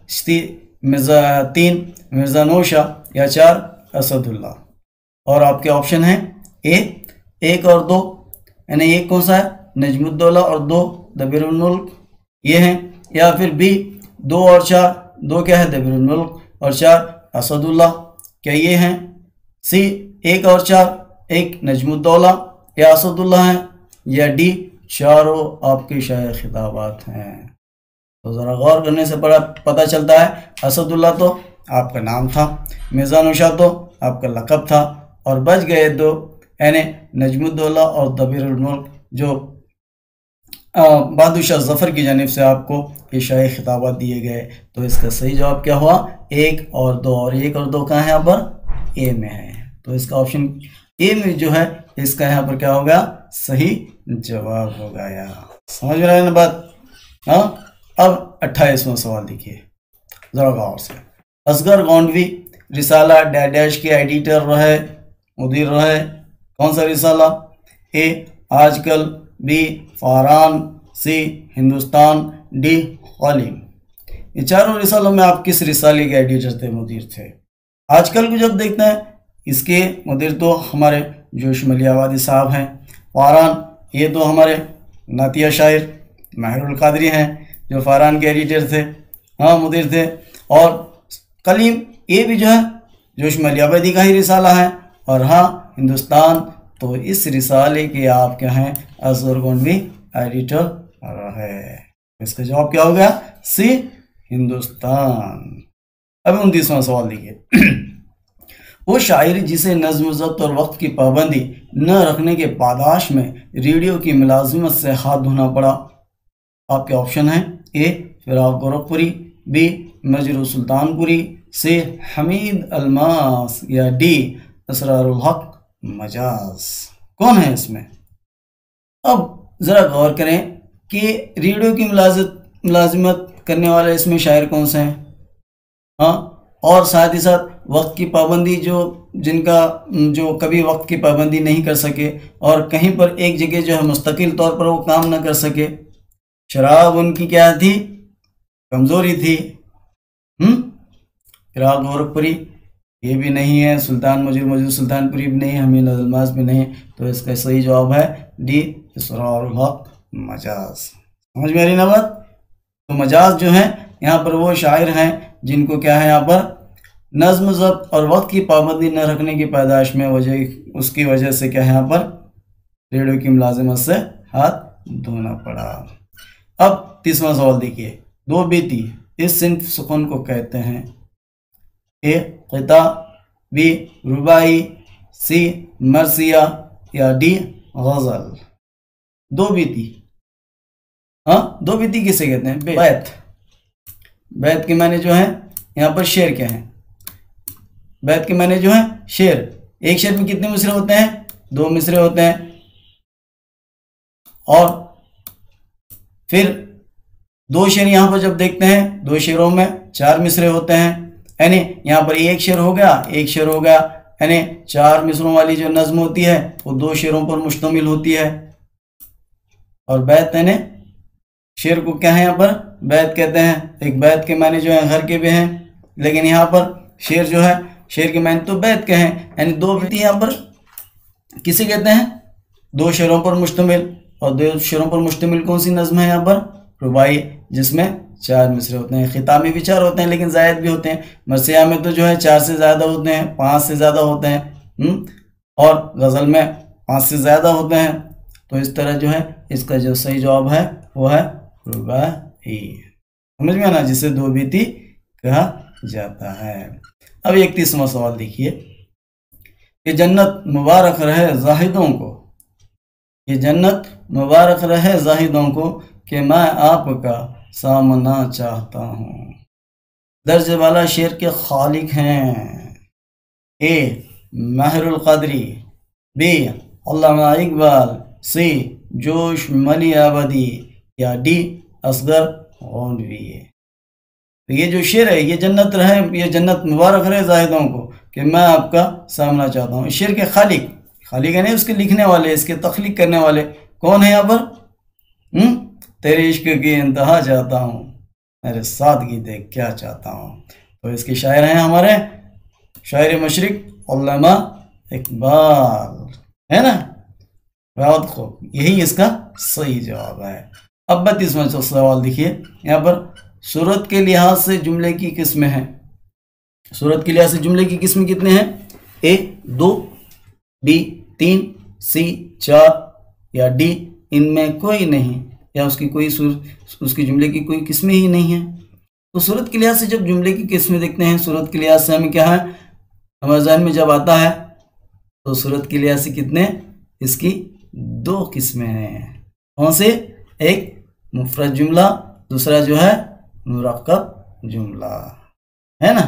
3 मिर्ज़ा नौशा, या 4 असदुल्ला। और आपके ऑप्शन हैं ए 1 और 2, यानी एक कौन सा है नजमुद्दौला और 2 दबीरुल मुल्क ये हैं, या फिर बी 2 और 4, 2 क्या है दबीरुल मुल्क और 4 असदुल्ला, क्या ये हैं? सी 1 और 4 एक नजमुद्दौला या असदुल्ला हैं, या डी चारों आपके शाही खिताबात हैं? तो ज़रा गौर करने से पता चलता है असदुल्ला तो आपका नाम था, मिर्ज़ा नौशा तो आपका लक़ब था, और बच गए 2, यानी नजमुद्दौला और दबीरुल मुल्क जो बहादुर शाह जफर की जानिब से आपको ये शाही खिताबात दिए गए। तो इसका सही जवाब क्या हुआ? 1 और 2, और 1 और 2 कहाँ है? यहाँ पर ए में है। तो इसका ऑप्शन ए में जो है इसका यहाँ पर क्या होगा? सही जवाब हो गया। समझ में आया ना बात? हाँ, अब 28वां सवाल देखिए जरा गौर से। असगर गोंडवी रिसाला डैश के एडिटर रहे, मुदीर रहे। कौन सा रिसाला? ए आजकल, बी फारान, सी हिंदुस्तान, डी कलीम। ये चारों रिसालों में आप किस रिसाले के एडिटर थे, मुदीर थे? आजकल को जब देखते हैं इसके मुदीर तो हमारे जोश मलियावादी साहब हैं। फारान ये तो हमारे नातिया शायर महरुल कादरी हैं जो फारान के एडिटर थे, हाँ मुदीर थे। और कलीम ये भी जो है जोश मलियावादी का ही रिसाला है। और हाँ हिंदुस्तान तो इस रिसाले के आप क्या हैं? असगर गोंडवी एडिटर रहे। इसका जवाब क्या हो गया? सी हिंदुस्तान। अब 29वां सवाल देखिए। वो शायर जिसे नज़्म ज़ब्त और वक्त की पाबंदी न रखने के पादाश में रेडियो की मुलाजिमत से हाथ धोना पड़ा। आपके ऑप्शन हैं ए फिराक गोरखपुरी, बी मजरू सुल्तानपुरी, सी हमीद अलमास, या डी असरारुल हक मजाज। कौन है इसमें? अब ज़रा गौर करें कि रेडियो की मुलाजिमत करने वाले इसमें शायर कौन से हैं? हाँ, और साथ ही साथ वक्त की पाबंदी जो कभी वक्त की पाबंदी नहीं कर सके और कहीं पर एक जगह जो है मुस्तकिल तौर पर वो काम ना कर सके। शराब उनकी क्या थी? कमज़ोरी थी। फिराक गोरखपुरी ये भी नहीं है, सुल्तान मजरू सुल्तानपुरी भी नहीं, हमीद अलमास भी नहीं। तो इसका सही जवाब है डी इसरारुल हक मजाज। समझ में आ रही ना बात? तो मजाज जो है यहाँ पर वो शायर हैं जिनको क्या है यहाँ पर नज़्म ज़ब्त और वक्त की पाबंदी न रखने की पैदाइश में उसकी वजह से क्या है यहाँ पर रेडियो की मुलाजिमत से हाथ धोना पड़ा। अब 30वां सवाल देखिए। दो बेती इस सिंफ सुकून को कहते हैं? ए क़िता, बी रुबाई, सी मरसिया, या डी गज़ल। दो बेती, हाँ दो बेती किसे कहते हैं? बैत। बैत के माने जो है यहाँ पर शेर क्या है? बैत के माने जो है शेर। एक शेर में कितने मिसरे होते हैं? 2 मिसरे होते हैं। और फिर 2 शेर यहाँ पर जब देखते हैं 2 शेरों में 4 मिसरे होते हैं, यानी यहाँ पर एक शेर हो गया, एक शेर हो गया, यानी 4 मिसरों वाली जो नज्म होती है वो 2 शेरों पर मुश्तमिल होती है। और बैत यानी शेर को क्या है यहाँ पर बैत कहते हैं। एक बैत के माने जो है घर के भी हैं, लेकिन यहाँ पर शेर जो है शेर के माने तो बैत के हैं, यानी 2 बेती यहाँ पर किसे कहते हैं? 2 शेरों पर मुश्तमिल। और 2 शेरों पर मुश्तमिल कौन सी नज्म है यहाँ पर? रुबाई, जिसमें 4 मिसरे होते हैं। खिता में भी 4 होते हैं लेकिन जायद भी होते हैं। मरसिया में तो जो है 4 से ज़्यादा होते हैं, 5 से ज़्यादा होते हैं। और गज़ल में 5 से ज़्यादा होते हैं। तो इस तरह जो है इसका जो सही जवाब है वो है रुबाई। समझ में आना, जिसे 2 बेती कहा जाता है। अब 31वां सवाल देखिए। ये जन्नत मुबारक रहे जाहिदों को, ये जन्नत मुबारक रहे जाहिदों को कि मैं आपका सामना चाहता हूँ। दर्ज वाला शेर के खालिक हैं? ए महरुल कादरी, बी अल्लामा इकबाल, सी जोश मलियावादी, या डी असगर गोंडवी। तो ये जो शेर है ये जन्नत रहे, ये जन्नत मुबारक रहे जाहिदों को कि मैं आपका सामना चाहता हूँ। शेर के खालिक, खालिक है नहीं उसके लिखने वाले, इसके तख्लीक करने वाले कौन है यहाँ पर? तेरे इश्क की इंतहा चाहता हूँ, मेरे सादगी देख क्या चाहता हूँ। तो इसके शायर हैं हमारे शायर मशरिक अल्लामा इकबाल, है ना? बहुत खूब, यही इसका सही जवाब है। अब 32वां सवाल देखिए। यहाँ पर सूरत के लिहाज से जुमले की किस्में हैं। सूरत के लिहाज से जुमले की किस्में कितने हैं? ए 2, बी 3, सी 4, या डी इनमें कोई नहीं, या उसकी जुमले की कोई किस्में ही नहीं है। तो सूरत के लिहाज से जब जुमले की किस्में देखते हैं, सूरत के लिहाज से हमें क्या है हमारे ज़हन में जब आता है तो सूरत के लिहाज से कितने? इसकी 2 किस्में हैं। कौन से? एक मुफरद जुमला, दूसरा जो है मुरक्कब जुमला, है ना।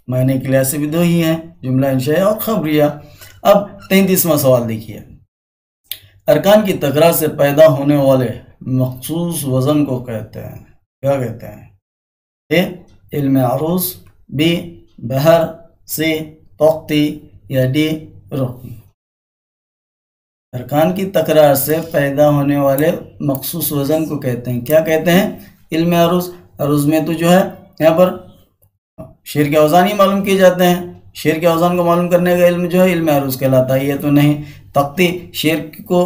मायने के लिहाज से भी दो ही हैं, जुमला इंशाई और खबरिया। अब 33वां सवाल देखिए, अरकान की तकरार से पैदा होने वाले मखसूस वज़न को कहते हैं, क्या कहते हैं? ए इल्म अरूस, बी बहर, सी तख्ती या डी रुकन। अरकान की तकरार से पैदा होने वाले मखसूस वज़न को कहते हैं, क्या कहते हैं? इल्म अरूस। अरूस में तो जो है यहाँ पर शेर के औज़ान ही मालूम किए जाते हैं, शेर के औज़ान को मालूम करने का इल्म जो है इल्म अरूस कहलाता है, ये तो नहीं। तख्ती, शेर को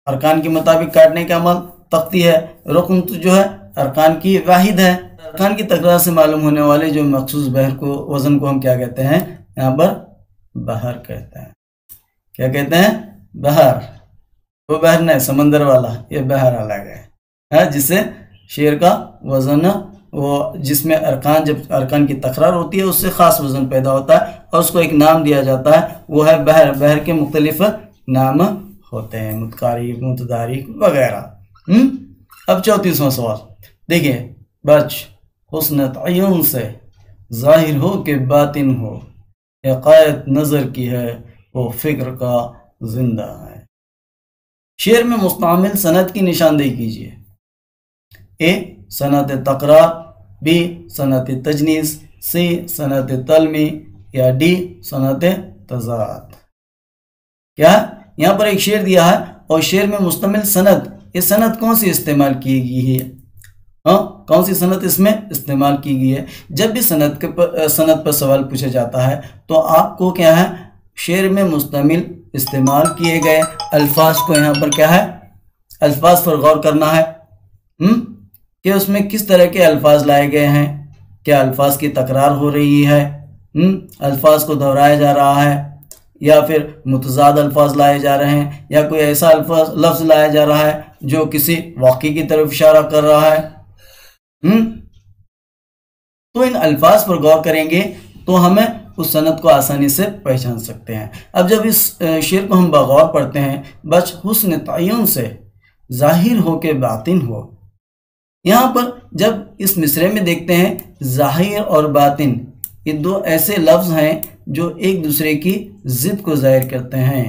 अरकान के मुताबिक काटने का अमल तख्ती है। रुकन तो जो है अरकान की वाहिद है। अरकान की तकरार से मालूम होने वाले जो मखसूस बहर को वज़न को हम क्या कहते हैं? यहाँ पर बहर कहते हैं। क्या कहते हैं? बहर। वो बहर नहीं समंदर वाला, ये बहर अलग है, जिससे शेर का वज़न वो जिसमें अरकान, जब अरकान की तकरार होती है उससे ख़ास वज़न पैदा होता है और उसको एक नाम दिया जाता है, वो है बहर। बहर के मुख्तलिफ नाम होते हैं, मुतकारिक, मुतदारिक वगैरह। अब 34वां सवाल देखिए, बच हुस्न तय्युन से ज़ाहिर हो के बातिन हो, हक़ायत नज़र की है वो फ़िक्र का जिंदा है। शेर में मुस्तमिल सनद की निशानदेही कीजिए। ए सनत तकरार, बी सनत तजनीस, सी सनत तलमी या डी सनत तज़ाद। क्या यहाँ पर एक शेर दिया है और शेर में मुस्तमिल सनद, ये सनद कौन सी इस्तेमाल की गई है? हाँ, कौन सी सनद इसमें इस्तेमाल की गई है? जब भी सनद पर सवाल पूछा जाता है तो आपको क्या है, शेर में मुस्तमिल इस्तेमाल किए गए अल्फाज को यहाँ पर क्या है, अल्फाज पर गौर करना है कि उसमें किस तरह के अल्फाज लाए गए हैं। क्या अल्फाज की तकरार हो रही है, अल्फाज को दोहराया जा रहा है, या फिर मुतज़ाद अल्फाज लाए जा रहे हैं, या कोई ऐसा लफ्ज़ लाया जा रहा है जो किसी वाक़ई की तरफ इशारा कर रहा है। तो इन अल्फाज पर गौर करेंगे तो हमें उस सनद को आसानी से पहचान सकते हैं। अब जब इस शेर को हम बगौर पढ़ते हैं, बच हुस्न तय्युन से ज़ाहिर हो के बातिन हो, यहाँ पर जब इस मिसरे में देखते हैं ज़ाहिर और बातिन, ये दो ऐसे लफ्ज़ हैं जो एक दूसरे की ज़िद को ज़ाहिर करते हैं।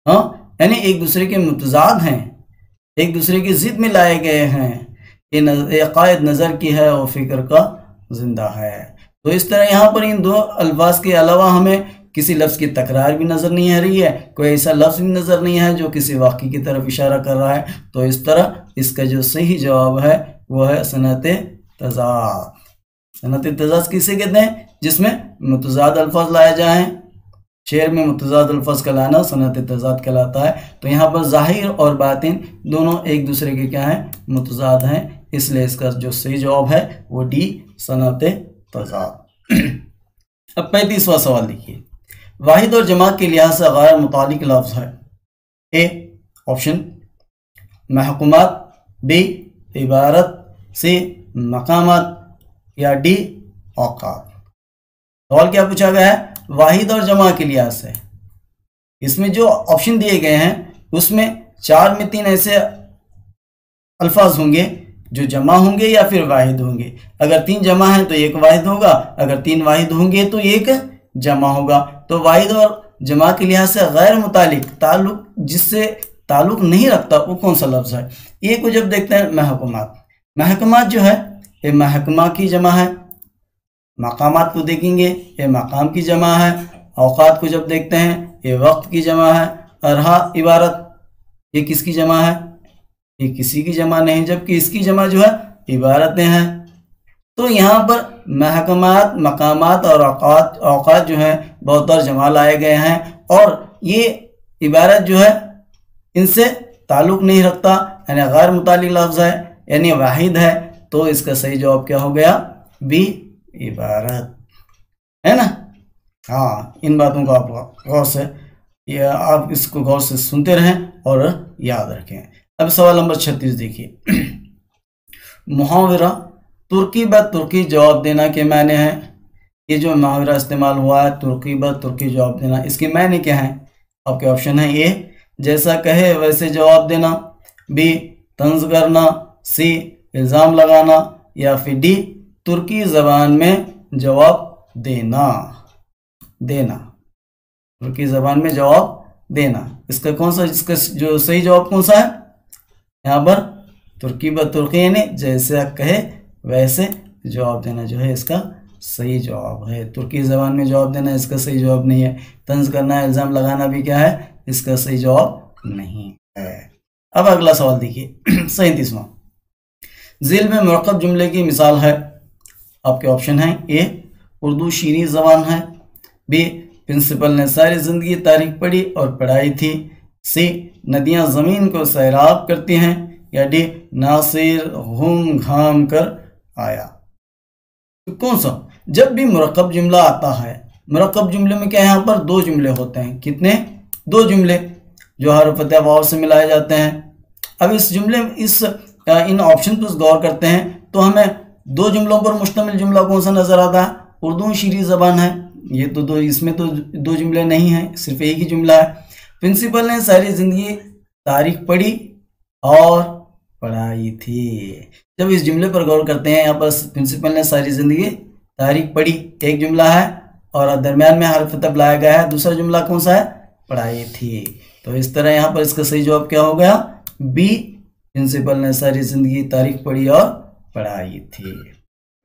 हाँ, यानी एक दूसरे के मुतज़ाद हैं, एक दूसरे की ज़िद में लाए गए हैं। ये क़ायद नज़र की है और फ़िक्र का जिंदा है। तो इस तरह यहाँ पर इन दो अल्फाज के अलावा हमें किसी लफ्ज़ की तकरार भी नज़र नहीं आ रही है, कोई ऐसा लफ्ज़ भी नज़र नहीं है जो किसी वाक़ई की तरफ इशारा कर रहा है। तो इस तरह इसका जो सही जवाब है वो है सनत तज़ाद। सनत तज़ाद किसे कहते हैं? जिसमें मुतज़ाद अल्फाज लाए जाएँ। शेर में मुतज़ाद अल्फाज का लाना सनत तज़ाद कहलाता है। तो यहाँ पर ज़ाहिर और बातिन दोनों एक दूसरे के क्या हैं? मुतज़ाद हैं, इसलिए इसका जो सही जवाब है वो डी सनत तज़ाद। अब 35वां सवाल देखिए, वाहिद और जमा के लिहाज से गैर मुतालिक लफ्ज़ है। ए ऑप्शन महकुमात, बी इबारत, सी मकामात या डी औकात। सवाल क्या पूछा गया है? वाहिद और जमा के लिहाज से। इसमें जो ऑप्शन दिए गए हैं उसमें 4 में 3 ऐसे अल्फाज होंगे जो जमा होंगे या फिर वाहिद होंगे। अगर 3 जमा है तो 1 वाहिद होगा, अगर 3 वाहिद होंगे तो 1 जमा होगा। तो वाहिद और जमा के लिहाज से गैर मुतालिक, ताल्लुक जिससे ताल्लुक नहीं रखता, वो कौन सा लफ्ज़ है? ये को जब देखते हैं महकुमात, महकुमात जो है ये महकमा की जमा है। मकामात को देखेंगे ये मकाम की जमा है। औकात को जब देखते हैं ये वक्त की जमा है। अरहा इबारत ये किसकी जमा है? ये किसी की जमा नहीं, जबकि इसकी जमा जो है इबारतें हैं। तो यहाँ पर महकमात, मकामात और औकात जो है बहुत और जमा लाए गए हैं और ये इबारत जो है इनसे ताल्लुक़ नहीं रखता, यानी गैर मुतालिक लफ्ज़ है, यानी वाहिद है। तो इसका सही जवाब क्या हो गया? बी इबारत, है ना। हाँ, इन बातों को आप गौर से, या आप इसको गौर से सुनते रहें और याद रखें। अब सवाल नंबर 36 देखिए, मुहावरा तुर्की ब तुर्की जवाब देना के मायने हैं। ये जो मुहावरा इस्तेमाल हुआ है तुर्की ब तुर्की जवाब देना, इसके मायने क्या हैं? आपके ऑप्शन है ए जैसा कहे वैसे जवाब देना, बी तंज करना, सी इल्ज़ाम लगाना, या फिर डी तुर्की ज़बान में जवाब देना। तुर्की ज़बान में जवाब देना। इसका जो सही जवाब कौन सा है? यहाँ पर तुर्की ब तुर्की यानी जैसे कहे वैसे जवाब देना जो है इसका सही जवाब है। तुर्की ज़बान में जवाब देना इसका सही जवाब नहीं है। तंज करना, इल्ज़ाम लगाना भी क्या है? इसका सही जवाब नहीं है। अब अगला सवाल देखिए 37वां। ज़िल में मुरक्कब जुमले की मिसाल है। आपके ऑप्शन हैं, ए उर्दू शीरी ज़बान है, बी प्रिंसिपल ने सारी ज़िंदगी तारीख पढ़ी और पढ़ाई थी, सी नदियाँ ज़मीन को सैराब करती हैं, या डी नासिर घूम घाम कर आया। तो कौन सा? जब भी मुरक्कब जुमला आता है, मुरक्कब जुमले में क्या है? यहाँ पर दो जुमले होते हैं। कितने? दो जुमले जो हरफ अता वाव से मिलाए जाते हैं। अब इस जुमले इन ऑप्शन पर गौर करते हैं तो हमें दो जुमलों पर मुश्तमिल जुमला कौन सा नजर आता है? उर्दू शीरी ज़बान है। ये तो दो, इसमें तो दो जुमले नहीं हैं, सिर्फ एक ही जुमला है। प्रिंसिपल ने सारी ज़िंदगी तारीख पढ़ी और पढ़ाई थी। जब इस जुमले पर गौर करते हैं, यहाँ पर प्रिंसिपल ने सारी ज़िंदगी तारीख पढ़ी एक जुमला है और दरमियान में हरफ तब लाया गया है। दूसरा जुमला कौन सा है? पढ़ाई थी। तो इस तरह यहाँ पर इसका सही जवाब क्या हो गया? बी प्रिंसिपल ने सारी ज़िंदगी तारीख पढ़ी और पढ़ाई थी।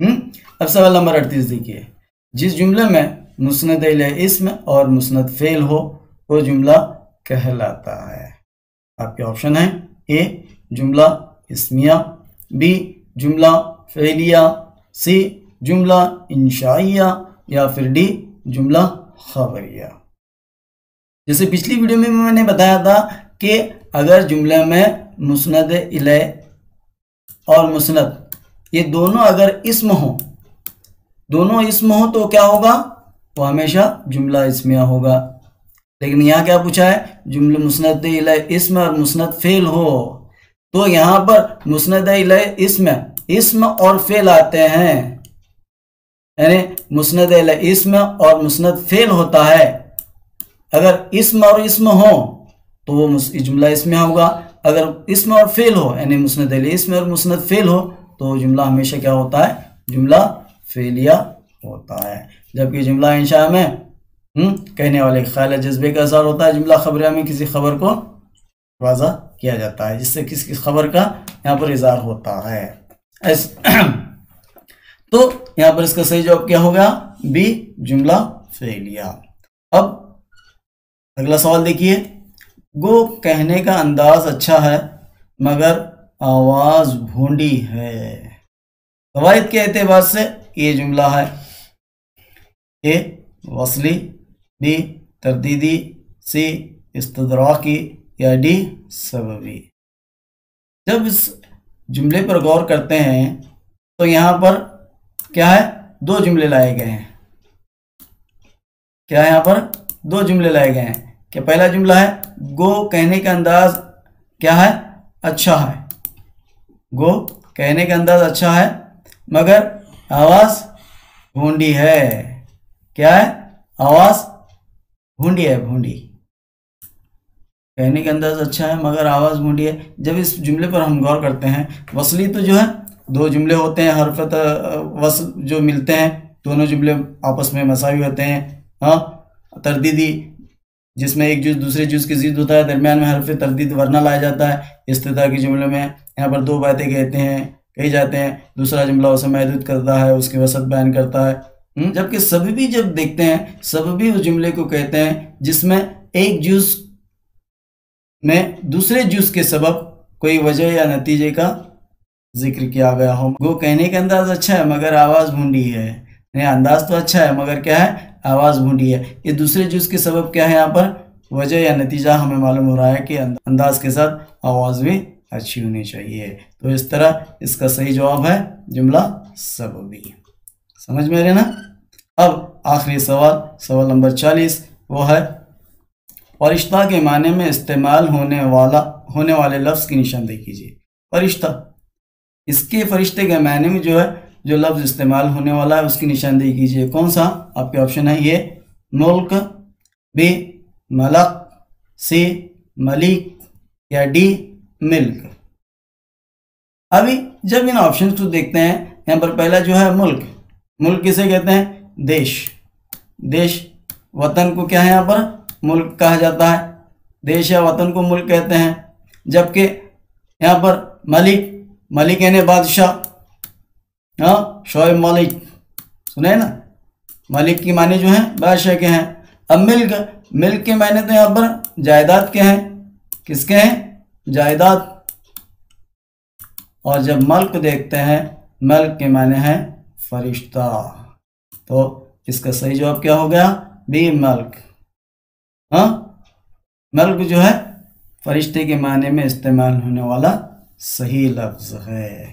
अब सवाल नंबर 38 देखिए। जिस जुमले में मुस्नद इले इस्म और मुस्नद फेल हो वो जुमला कहलाता है। आपके ऑप्शन है, ए जुमला इस्मिया, बी जुमला फेलिया, सी जुमला इंशाइया, या फिर डी जुमला खबरिया। जैसे पिछली वीडियो में मैंने बताया था कि अगर जुमले में मुस्नद इले और मुस्नद ये दोनों अगर इस्म हो, दोनों इस्म हो तो क्या होगा? वो हमेशा जुमला इस्मिया होगा। लेकिन यहाँ क्या पूछा है? जुमले मुस्नद इले इस्म और मुस्नद फेल हो। तो यहाँ पर मुस्नद इले इस्म और फेल आते हैं, यानी मुस्नद इले इस्म और मुस्नद फेल होता है। अगर इस्म और इस्म हो तो वो जुमला इस्मिया होगा। अगर इस्म और फेल हो यानी मुस्नद इले इस्म और मुस्नद फेल हो तो जुमला हमेशा क्या होता है? जुमला फेलिया होता है। जबकि जुमला इंशा में कहने वाले ख्याल जज्बे का असर होता है। जुमला खबरिया में किसी खबर को वाज़ा किया जाता है जिससे किसी खबर का यहाँ पर इज़हार होता है। तो यहाँ पर इसका सही जवाब क्या होगा? बी जुमला फेलिया। अब अगला सवाल देखिए। गो कहने का अंदाज अच्छा है मगर आवाज भूंडी है। कवायद के एतबार से ये जुमला है, ए वसली, बी तरदीदी, सी इस्तदराकी, या डी सबबी। जब इस जुमले पर गौर करते हैं तो यहाँ पर क्या है? दो जुमले लाए गए हैं। क्या है? यहाँ पर दो जुमले लाए गए हैं। क्या पहला जुमला है गो कहने का अंदाज क्या है? अच्छा है। गो कहने का अंदाज अच्छा है मगर आवाज भूंडी है। क्या है? आवाज भूंडी है। भूंडी कहने का अंदाज अच्छा है मगर आवाज भूंडी है। जब इस जुमले पर हम गौर करते हैं, वसली तो जो है दो जुमले होते हैं, हरफत वसल जो मिलते हैं, दोनों जुमले आपस में मसावी होते हैं। हाँ, तरदीदी जिसमें एक जुज दूसरे जुज के ज़िद होता है, दरमियान में हरफ तरदीद वरना लाया जाता है। इस्तिदा के जुमले में यहाँ पर दो बातें कही जाते हैं। दूसरा जुमला उसे महदूद करता है, उसकी वसत बयान करता है। जबकि सबबी जब देखते हैं, सबबी उस जुमले को कहते हैं जिसमें एक जुज में दूसरे जुज के सबब कोई वजह या नतीजे का जिक्र किया गया हो। गो कहने का अंदाज अच्छा है मगर आवाज़ भूंडी है। अंदाज तो अच्छा है मगर क्या है? आवाज़ भूंडी है। ये दूसरे जुज के सबब क्या है? यहाँ पर वजह या नतीजा हमें मालूम हो रहा है कि अंदाज के साथ आवाज़ भी अच्छी होनी चाहिए। तो इस तरह इसका सही जवाब है जुमला सबबी। समझ में आ रहे ना? अब आखिरी सवाल नंबर 40 वो है फरिश्ता के माने में इस्तेमाल होने वाले लफ्ज़ की निशानदेही कीजिए। फरिश्ता, इसके फरिश्ते के माने में जो है जो लफ्ज़ इस्तेमाल होने वाला है उसकी निशानदेही कीजिए। कौन सा? आपके ऑप्शन है, ये मुल्क, बी मलक, सी मलिक, या डी मिल्क। अभी जब इन ऑप्शन को देखते हैं, यहाँ पर पहला जो है मुल्क, मुल्क किसे कहते हैं? देश। देश, वतन को क्या है यहाँ पर? मुल्क कहा जाता है। देश या वतन को मुल्क कहते हैं। जबकि यहाँ पर मलिक, मलिक यानी बादशाह, हाँ, शोएब मलिक, सुने ना, मलिक की माने जो है बादशाह के हैं। अब मिल्क, मिल्क के माने तो यहाँ पर जायदाद के हैं। किसके हैं? जायदाद। और जब मल्क देखते हैं, मल्क के माने हैं फरिश्ता। तो इसका सही जवाब क्या हो गया? बी, मल्क। हाँ, मल्क जो है फरिश्ते के माने में इस्तेमाल होने वाला सही लफ्ज है।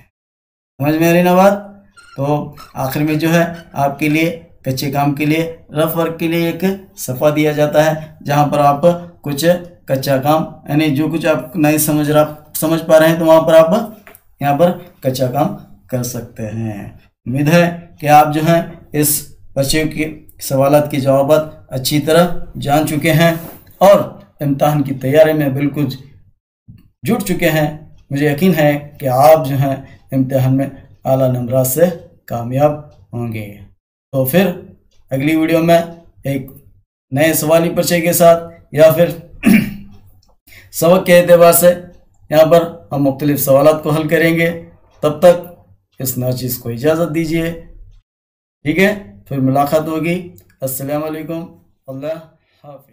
समझ में आ रही ना बात? तो आखिर में जो है आपके लिए कच्चे काम के लिए, रफ वर्क के लिए एक सफ़ा दिया जाता है, जहाँ पर आप कुछ कच्चा काम, यानी जो कुछ आप नहीं समझ पा रहे हैं, तो वहाँ पर आप यहाँ पर कच्चा काम कर सकते हैं। उम्मीद है कि आप जो है इस बच्चे के सवालात के जवाबात अच्छी तरह जान चुके हैं और इम्तिहान की तैयारी में बिल्कुल जुट चुके हैं। मुझे यकीन है कि आप जो हैं इम्तिहान में आला नंबरात से कामयाब होंगे। तो फिर अगली वीडियो में एक नए सवाली पर्चे के साथ या फिर सबक के एतबार से यहाँ पर हम मुख्तलिफ सवालात को हल करेंगे। तब तक इस नाचीज़ को इजाज़त दीजिए। ठीक है, फिर मुलाकात होगी। अस्सलाम वालेकुम, अल्लाह हाफ़िज़।